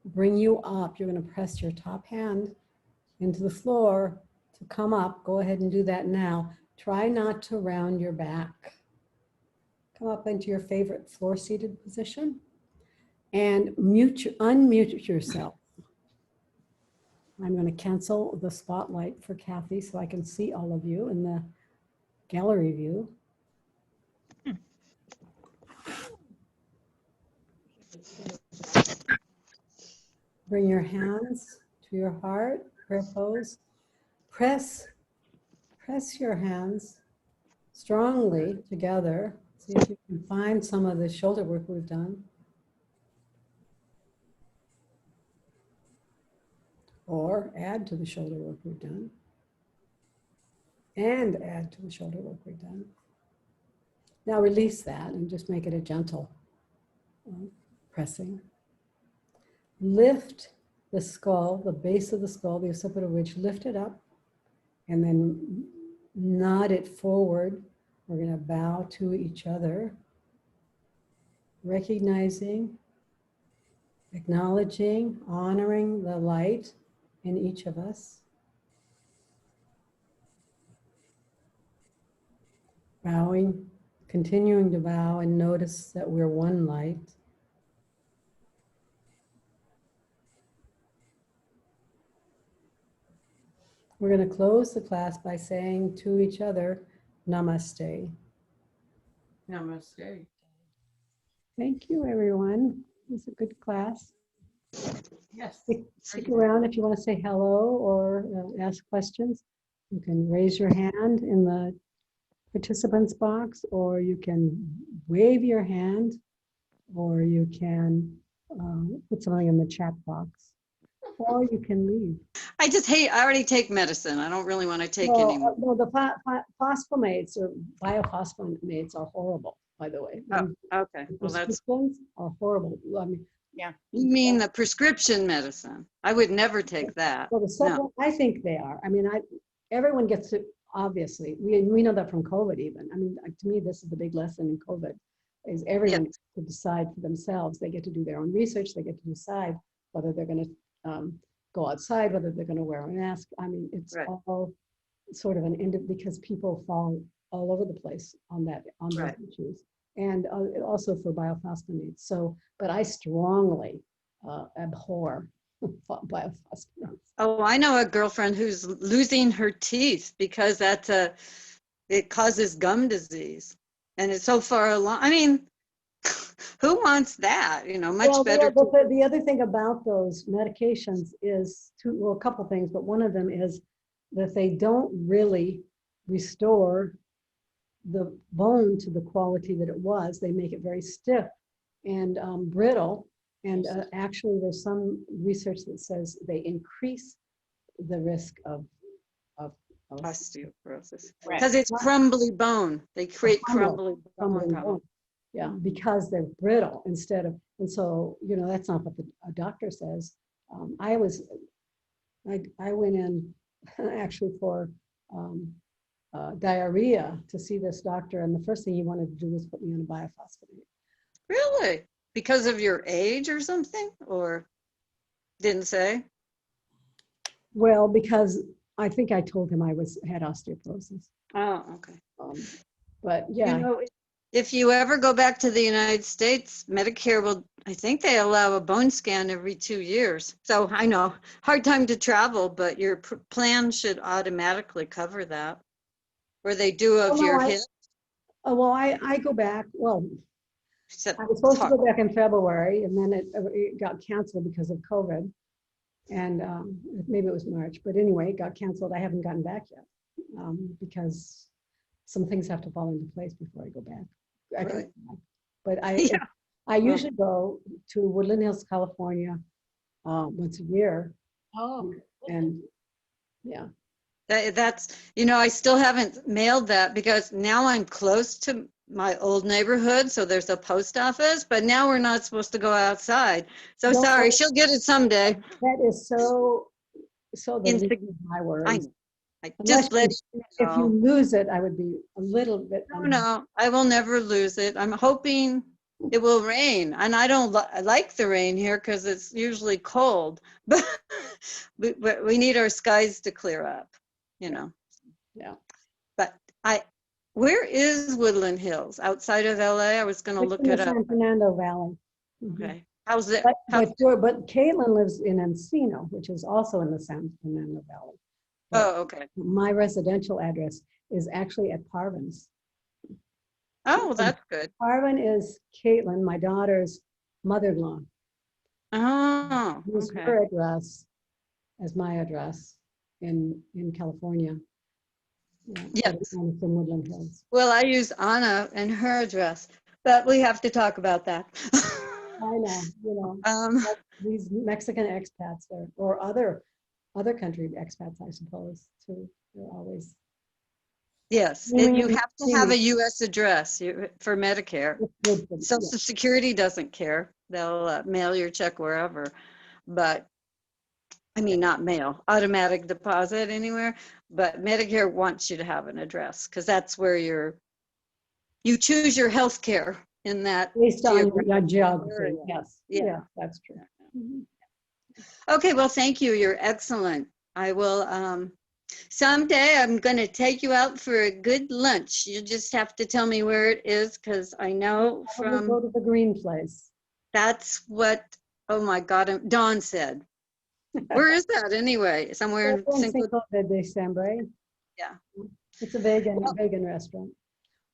S1: bring you up. You're going to press your top hand into the floor to come up. Go ahead and do that now. Try not to round your back. Come up into your favorite floor-seated position and unmute yourself. I'm going to cancel the spotlight for Kathy so I can see all of you in the gallery view. Bring your hands to your heart, prayer pose. Press your hands strongly together. See if you can find some of the shoulder work we've done. Or add to the shoulder work we've done. And add to the shoulder work we've done. Now release that and just make it a gentle pressing. Lift the skull, the base of the skull, the occipital ridge, lift it up and then nod it forward. We're going to bow to each other, recognizing, acknowledging, honoring the light in each of us. Bowing, continuing to bow and notice that we're one light. We're going to close the class by saying to each other, Namaste.
S3: Namaste.
S1: Thank you, everyone. It was a good class.
S3: Yes.
S1: Stick around if you want to say hello or ask questions. You can raise your hand in the participants box, or you can wave your hand, or you can put something in the chat box. Or you can leave.
S4: I just hate, I already take medicine. I don't really want to take
S1: Well,
S4: any more.
S1: no, the phosphamates or biophosphonates are horrible, by the way.
S4: Oh, okay.
S1: The
S4: Well, that's,
S1: prescriptions are horrible. I mean,
S4: you mean the prescription medicine? I would never take that.
S1: well, the
S4: No.
S1: supplement, I think they are. I mean, everyone gets it, obviously. We know that from COVID even. I mean, to me, this is the big lesson in COVID, is everyone gets to decide for themselves. They get to do their own research. They get to decide whether they're going to go outside, whether they're going to wear a mask. I mean, it's
S4: Right.
S1: all sort of because people fall all over the place on those
S4: Right.
S1: issues, and also for biophosphonates. So, but I strongly abhor biophosphonates.
S4: Oh, I know a girlfriend who's losing her teeth because it causes gum disease. And it's so far along. I mean, who wants that? You know, much
S1: Well,
S4: better.
S1: the other thing about those medications is a couple things, but one of them is that they don't really restore the bone to the quality that it was. They make it very stiff and brittle. And actually, there's some research that says they increase the risk of
S4: Osteoporosis.
S3: Right.
S4: Because it's crumbly bone. They create crumbly
S1: crumbling
S4: bone.
S1: bone. Yeah, because they're brittle instead of, and so, you know, that's not what a doctor says. I went in actually for diarrhea to see this doctor, and the first thing he wanted to do was put me on a biophosphamate.
S4: Really? Because of your age or something? Or didn't say?
S1: Well, because I think I told him I had osteoporosis.
S4: Oh, okay.
S1: But yeah.
S4: You know, if you ever go back to the United States, Medicare will, I think they allow a bone scan every 2 years. So I know, hard time to travel, but your plan should automatically cover that. Or they do of your hip.
S1: Well, I go back, well,
S4: Except
S1: I was supposed to
S4: talk.
S1: go back in February, and then it got canceled because of COVID. And maybe it was March, but anyway, it got canceled. I haven't gotten back yet because some things have to fall into place before I go back.
S4: Right.
S1: But
S4: Yeah.
S1: I usually go to Woodland Hills, California once a year.
S3: Oh,
S1: And yeah.
S4: That's, you know, I still haven't mailed that because now I'm close to my old neighborhood. So there's a post office, but now we're not supposed to go outside. So
S1: Don't
S4: sorry,
S1: worry.
S4: she'll get it someday.
S1: That is so the least of my
S4: I
S1: worries.
S4: know. I
S1: Unless
S4: just let you
S1: if you
S4: know.
S1: lose it, I would be a little bit.
S4: No, I will never lose it. I'm hoping it will rain. And I don't like the rain here because it's usually cold, but we need our skies to clear up, you know.
S1: Yeah.
S4: But where is Woodland Hills? Outside of LA? I was going to
S1: It's
S4: look
S1: in the
S4: it up.
S1: San Fernando Valley. Mhm.
S4: Okay. How's it?
S1: But Caitlin lives in Encino, which is also in the San Fernando Valley.
S4: Oh, okay.
S1: My residential address is actually at Parvin's.
S4: Oh, that's good.
S1: Parvin is Caitlin, my daughter's mother-in-law.
S4: Oh,
S1: Use
S4: okay.
S1: her address as my address in California. Yeah,
S4: Yes.
S1: and it's in Woodland Hills.
S4: Well, I use Anna and her address, but we have to talk about that.
S1: I know, you know, like these Mexican expats or other country expats, I suppose, too. They're always.
S4: Yes, you have to have a U.S. address for Medicare. Social Security doesn't care. They'll mail your check wherever, but I mean, not mail, automatic deposit anywhere, but Medicare wants you to have an address because that's where you choose your health care in that.
S1: Based on your geography,
S4: area.
S1: yes.
S4: Yeah.
S1: Yeah, that's true. Mhm.
S4: Okay, well, thank you. You're excellent. I will, someday I'm going to take you out for a good lunch. You just have to tell me where it is because I know from.
S1: Go to the green place.
S4: That's what, oh my God, Dawn said. Where is that anyway? Somewhere in
S1: Cinco de Diciembre.
S4: Yeah.
S1: It's a vegan restaurant.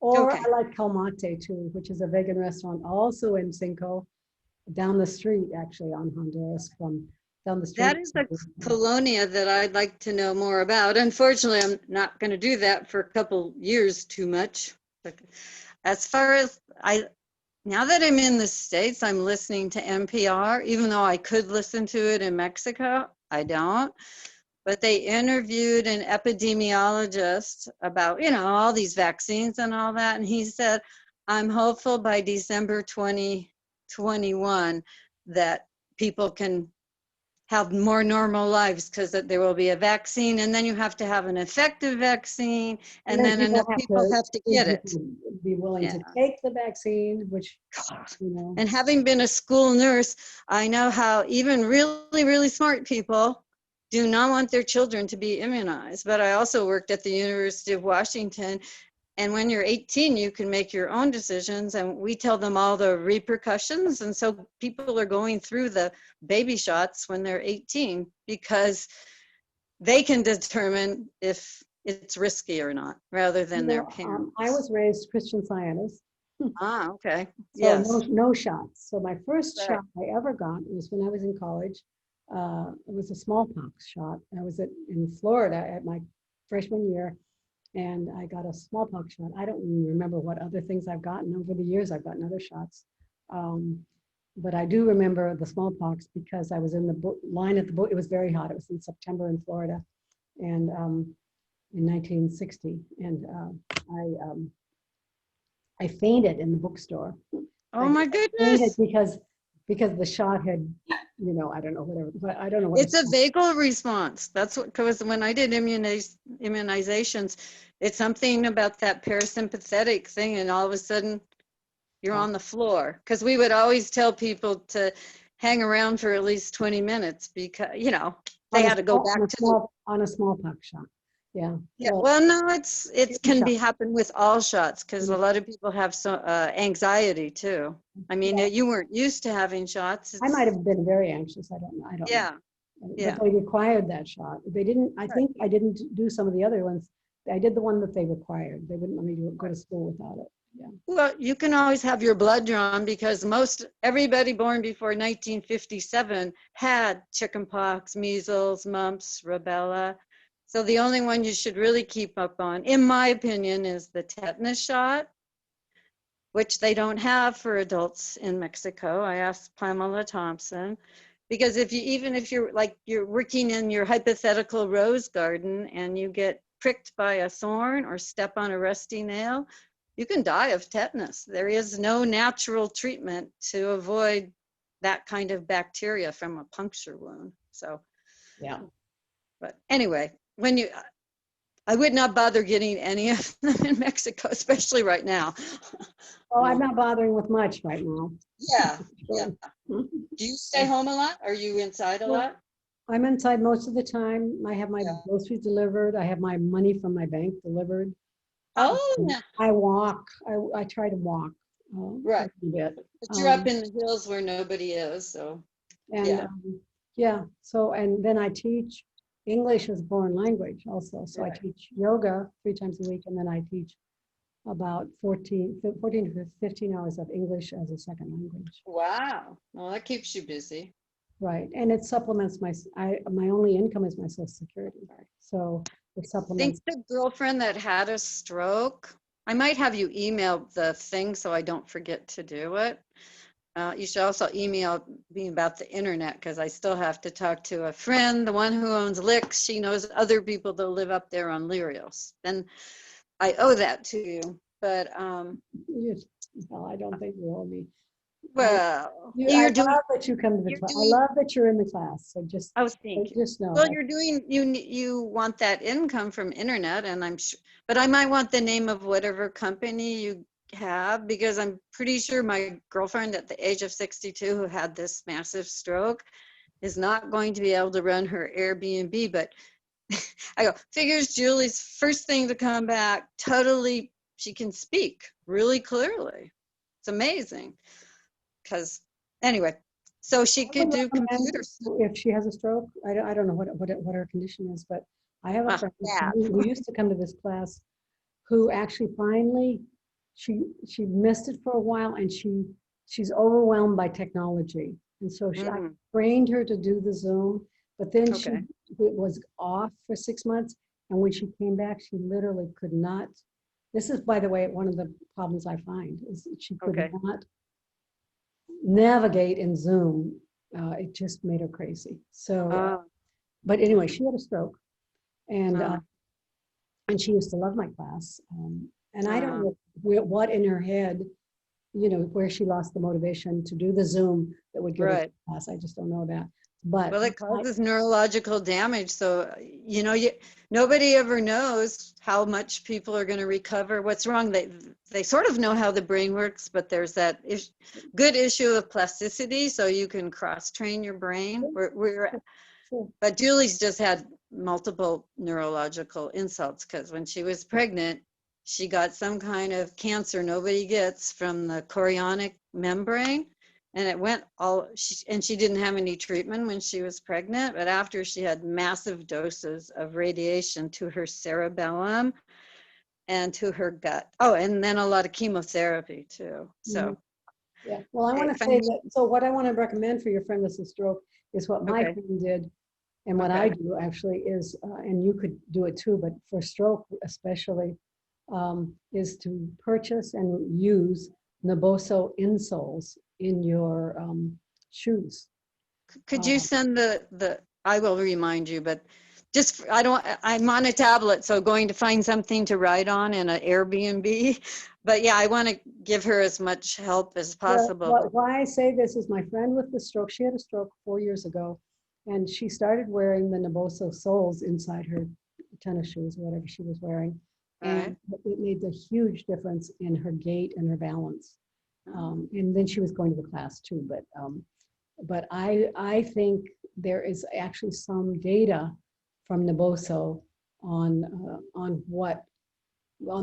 S1: Or
S4: Okay.
S1: I like Calmate too, which is a vegan restaurant also in Cinco, down the street actually on Honduras from down the street.
S4: That is a colonia that I'd like to know more about. Unfortunately, I'm not going to do that for a couple years too much. But as far as now that I'm in the States, I'm listening to NPR, even though I could listen to it in Mexico. I don't. But they interviewed an epidemiologist about, all these vaccines and all that. And he said, I'm hopeful by December 2021 that people can have more normal lives because there will be a vaccine, and then you have to have an effective vaccine, and then enough people have to get it.
S1: Be willing
S4: Yeah.
S1: to take the vaccine, which,
S4: God.
S1: you know.
S4: And having been a school nurse, I know how even really, really smart people do not want their children to be immunized. But I also worked at the University of Washington, and when you're 18, you can make your own decisions, and we tell them all the repercussions. And so people are going through the baby shots when they're 18 because they can determine if it's risky or not, rather than their parents.
S1: I was raised Christian Scientist.
S4: Ah, okay.
S1: So
S4: Yes.
S1: no shots. So my first
S4: Right.
S1: shot I ever got was when I was in college. It was a smallpox shot. I was in Florida at my freshman year, and I got a smallpox shot. I don't even remember what other things I've gotten over the years. I've gotten other shots. But I do remember the smallpox because I was in the line at the book. It was very hot. It was in September in Florida, and in 1960. And I fainted in the bookstore.
S4: Oh my
S1: fainted
S4: goodness.
S1: because the shot had, I don't know, whatever, but I don't know what
S4: It's a vagal response. That's what, because when I did immunizations, it's something about that parasympathetic thing, and all of a sudden you're on the floor. Because we would always tell people to hang around for at least 20 minutes because, they had to go back
S1: on a smallpox shot. Yeah.
S4: Yeah. Well, no, it can be happen with all shots because a
S1: Yeah.
S4: lot of people have anxiety too. I mean, you weren't used to having shots.
S1: I might have been very anxious. I don't know.
S4: Yeah.
S1: But they required that shot. They didn't, I think I didn't do some of the other ones. I did the one that they required. They wouldn't let me go to school without it. Yeah.
S4: Well, you can always have your blood drawn because everybody born before 1957 had chickenpox, measles, mumps, rubella. So the only one you should really keep up on, in my opinion, is the tetanus shot, which they don't have for adults in Mexico. I asked Pamela Thompson, because even if you're working in your hypothetical rose garden and you get pricked by a thorn or step on a rusty nail, you can die of tetanus. There is no natural treatment to avoid that kind of bacteria from a puncture wound. So,
S1: Yeah.
S4: but anyway, I would not bother getting any of them in Mexico, especially right now.
S1: Oh, I'm not bothering with much right now.
S4: Yeah. Yeah. Do you stay home a lot? Are you inside a lot?
S1: I'm inside most of the time. I have my groceries delivered. I have my money from my bank delivered.
S4: Oh,
S1: I walk. I try to walk.
S4: right.
S1: A bit.
S4: But you're up in the hills where nobody is, so.
S1: And so, and then I teach English as a foreign language also. So I teach yoga 3 times a week, and then I teach about 14 to 15 hours of English as a second language.
S4: Wow. Well, that keeps you busy.
S1: Right. And it supplements my only income is my Social Security. So it
S4: I think
S1: supplements.
S4: the girlfriend that had a stroke, I might have you email the thing so I don't forget to do it. You should also email me about the internet because I still have to talk to a friend, the one who owns Licks. She knows other people that live up there on Lirios. And I owe that to you. But
S1: Well, I don't think you owe me.
S4: well,
S1: I love that you come to the class. I love that you're in the class. So just know.
S4: Well, you want that income from internet, and I'm sure, but I might want the name of whatever company you have, because I'm pretty sure my girlfriend at the age of 62 who had this massive stroke is not going to be able to run her Airbnb. But I go, figures Julie's first thing to come back, totally, she can speak really clearly. It's amazing. Because anyway, so she could do computers.
S1: If she has a stroke, I don't know what her condition is, but I have a friend who used to come to this class who actually finally, she missed it for a while, and she's overwhelmed by technology. And so I trained her to do the Zoom, but then it was off for 6 months. And when she came back, she literally could not. This is, by the way, one of the problems I find is she could not navigate in Zoom. It just made her crazy. So,
S4: Oh,
S1: but anyway, she had a stroke, and
S4: oh,
S1: and she used to love my class. And I don't
S4: oh.
S1: know what in her head, you know, where she lost the motivation to do the Zoom that would get her to
S4: Right.
S1: class. I just don't know that. But
S4: Well, it causes neurological damage. So, you know, nobody ever knows how much people are going to recover. What's wrong? They sort of know how the brain works, but there's that good issue of plasticity. So you can cross train your brain.
S1: sure.
S4: But Julie's just had multiple neurological insults because when she was pregnant, she got some kind of cancer nobody gets from the chorionic membrane. And it went and she didn't have any treatment when she was pregnant, but after she had massive doses of radiation to her cerebellum and to her gut. Oh, and then a lot of chemotherapy too. So,
S1: Yeah. Well, I want to
S4: if I
S1: say
S4: need-
S1: that. So what I want to recommend for your friend with a stroke is what my
S4: Okay.
S1: friend did. And what
S4: Okay.
S1: I do actually is, and you could do it too, but for stroke especially, is to purchase and use Naboso insoles in your shoes.
S4: could you send I will remind you, but just, I'm on a tablet, so going to find something to write on in an Airbnb. But yeah, I want to give her as much help as possible.
S1: Why I say this is my friend with the stroke, she had a stroke 4 years ago, and she started wearing the Naboso soles inside her tennis shoes, whatever she was wearing.
S4: Right.
S1: And it made a huge difference in her gait and her balance. And then she was going to the class too, but I think there is actually some data from Naboso on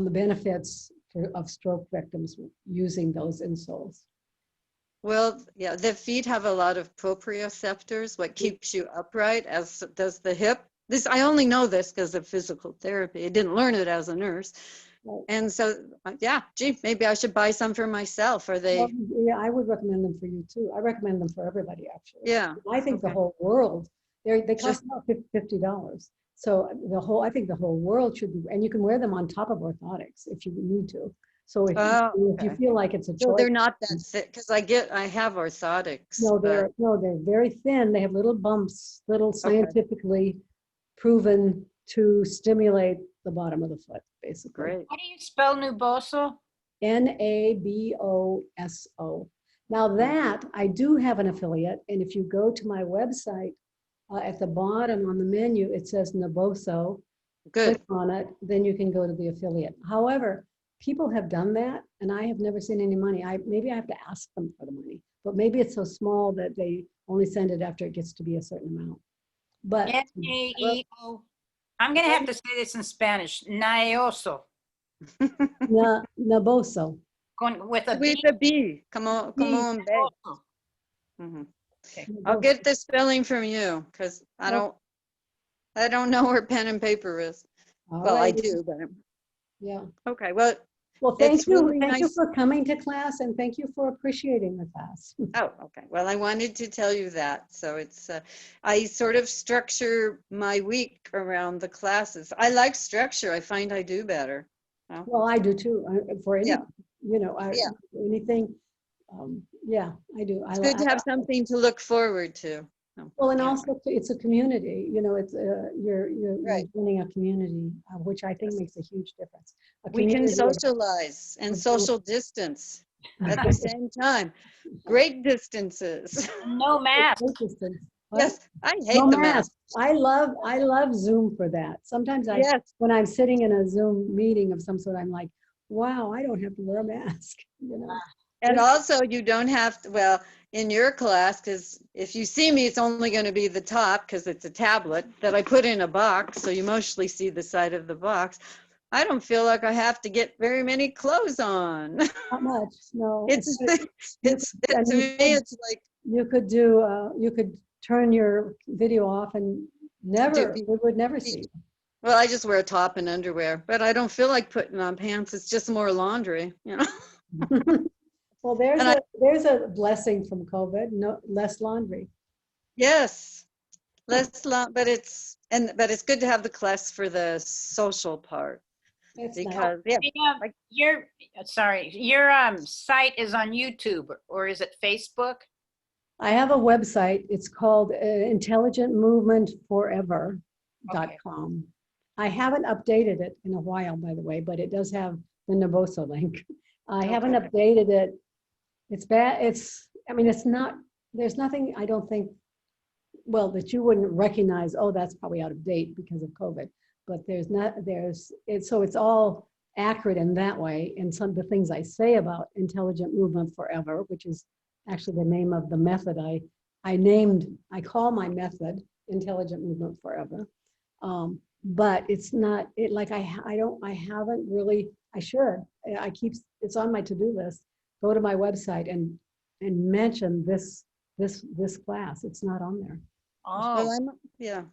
S1: the benefits of stroke victims using those insoles.
S4: Well, yeah, the feet have a lot of proprioceptors, what keeps you upright, as does the hip. I only know this because of physical therapy. I didn't learn it as a nurse.
S1: Right.
S4: And so, yeah, gee, maybe I should buy some for myself. Are they?
S1: Well, yeah, I would recommend them for you too. I recommend them for everybody, actually.
S4: Yeah.
S1: I think the
S4: Okay.
S1: whole world, they cost
S4: Just-
S1: about $50. So I think the whole world should be, and you can wear them on top of orthotics if you need to. So if
S4: Oh,
S1: you
S4: okay.
S1: feel like it's a
S4: So
S1: choice.
S4: they're not that thick because I have orthotics.
S1: No,
S4: but
S1: they're very thin. They have little bumps, little scientifically proven to stimulate the bottom of the foot, basically.
S4: great.
S3: How do you spell Nuboso?
S1: Naboso. Now that I do have an affiliate, and if you go to my website, at the bottom on the menu, it says Naboso.
S4: Good.
S1: Click on it, then you can go to the affiliate. However, people have done that, and I have never seen any money. Maybe I have to ask them for the money, but maybe it's so small that they only send it after it gets to be a certain amount. But
S3: N-A-E-O. I'm going to have to say this in Spanish. Naeoso.
S1: Naboso.
S3: With a
S4: With
S3: B.
S4: a B. Come on,
S3: Naeoso.
S4: Mhm.
S3: Okay.
S4: I'll get the spelling from you because I don't know where pen and paper is.
S1: All
S4: Well, I
S1: right.
S4: do, but
S1: Yeah.
S4: okay. Well,
S1: Well, thank
S4: it's
S1: you.
S4: really
S1: Thank you
S4: nice.
S1: for coming to class, and thank you for appreciating the class.
S4: Oh, okay. Well, I wanted to tell you that. So it's, I sort of structure my week around the classes. I like structure. I find I do better. Oh,
S1: Well, I do too. For any,
S4: Yeah. Yeah.
S1: anything. Yeah, I do.
S4: It's good to have something to look forward to. So,
S1: Well, and
S4: anyway.
S1: also it's a community. It's you're
S4: Right.
S1: joining a community, which I think
S4: Yes.
S1: makes a huge difference. A
S4: We can
S1: community of-
S4: socialize and
S1: of-
S4: social distance at the same time. Great distances.
S3: No mask.
S1: Great distance. What?
S4: Yes, I hate
S1: No
S4: the
S1: mask.
S4: mask.
S1: I love Zoom for that. Sometimes
S4: Yes,
S1: when I'm sitting in a Zoom meeting of some sort, I'm like, wow, I don't have to wear a mask.
S4: and also you don't have to, well, in your class, because if you see me, it's only going to be the top because it's a tablet that I put in a box, so you mostly see the side of the box. I don't feel like I have to get very many clothes on.
S1: Not much. No.
S4: It's
S1: and
S4: to me, it's like
S1: you could turn your video off and we would never see you.
S4: well, I just wear a top and underwear, but I don't feel like putting on pants. It's just more laundry, you know.
S1: Well, there's a blessing from COVID. No less laundry.
S4: Yes, but it's good to have the class for the social part.
S1: That's nice.
S4: because, yeah,
S3: Your, sorry, your site is on YouTube, or is it Facebook?
S1: I have a website. It's called intelligentmovementforever.com. I haven't updated it in a while, by the way, but it does have the Naboso link. I haven't
S4: Okay.
S1: updated it. It's bad. I mean, it's not, there's nothing, I don't think, well, that you wouldn't recognize, oh, that's probably out of date because of COVID. But so it's all accurate in that way. And some of the things I say about intelligent movement forever, which is actually the name of the method I call my method intelligent movement forever. But it's not, I haven't really, I should, it's on my to-do list, go to my website and mention this class. It's not on there.
S4: Well,
S3: Oh,
S4: yeah.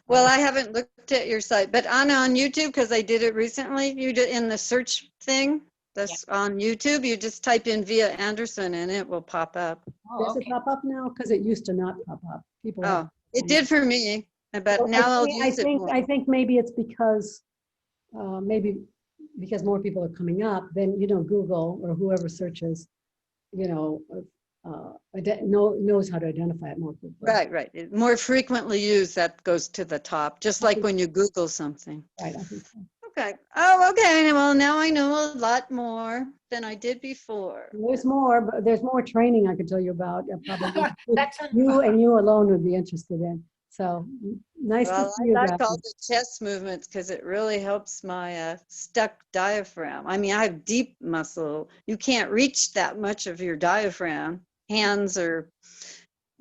S4: Well, I haven't looked at your site, but on YouTube, because I did it recently, you did in the search thing, that's on YouTube, you just type in Via Anderson and it will pop up.
S1: Does it
S3: okay.
S1: pop up now? Because it used to not pop up. People
S4: Oh, it did for me, but
S1: Well,
S4: now I'll use it more.
S1: I think maybe it's because more people are coming up, then, Google or whoever searches, knows how to identify it more quickly.
S4: Right. More frequently used, that goes to the top, just like when you Google something.
S1: Right, I think so.
S4: Okay. Oh, okay. Well, now I know a lot more than I did before.
S1: There's more, but there's more training I could tell you about. Probably
S3: That's
S1: you and you alone would be interested in. So nice to
S4: Well,
S1: see you
S4: I
S1: guys.
S4: like all the chest movements because it really helps my stuck diaphragm. I mean, I have deep muscle. You can't reach that much of your diaphragm, hands or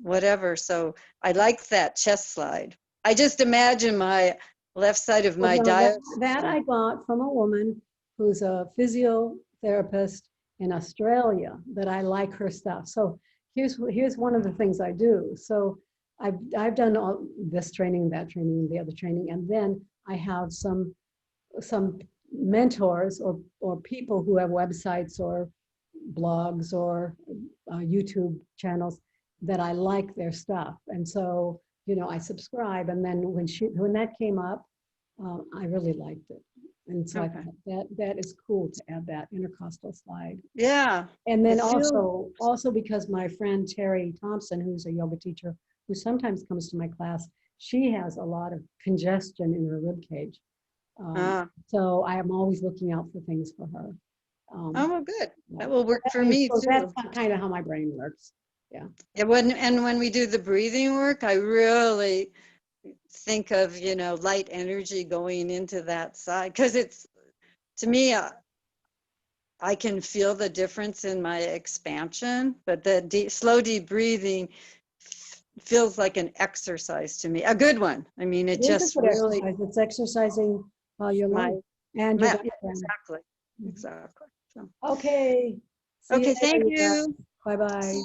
S4: whatever. So I like that chest slide. I just imagine my left side of my
S1: Well,
S4: diaphragm.
S1: that I got from a woman who's a physiotherapist in Australia, that I like her stuff. So here's one of the things I do. So I've done all this training, that training, the other training, and then I have some mentors or people who have websites or blogs or YouTube channels that I like their stuff, and so I subscribe. And then when that came up, I really liked it, and so I thought that is cool to add that intercostal slide.
S4: Yeah.
S1: And then
S4: It feels-
S1: also because my friend Terry Thompson, who's a yoga teacher, who sometimes comes to my class, she has a lot of congestion in her rib cage. So I am always looking out for things for her.
S4: Oh, well, good. That will work for me
S1: so
S4: too.
S1: that's kind of how my brain works. Yeah.
S4: Yeah, when we do the breathing work, I really think of, light energy going into that side. Because to me, I can feel the difference in my expansion, but the slow deep breathing feels like an exercise to me, a good one. I mean, it
S1: It is a
S4: just
S1: good
S4: really,
S1: exercise. It's exercising your lung and your diaphragm.
S4: exactly. So,
S1: Okay. See
S4: okay,
S1: you
S4: thank
S1: later.
S4: you.
S1: Bye-bye.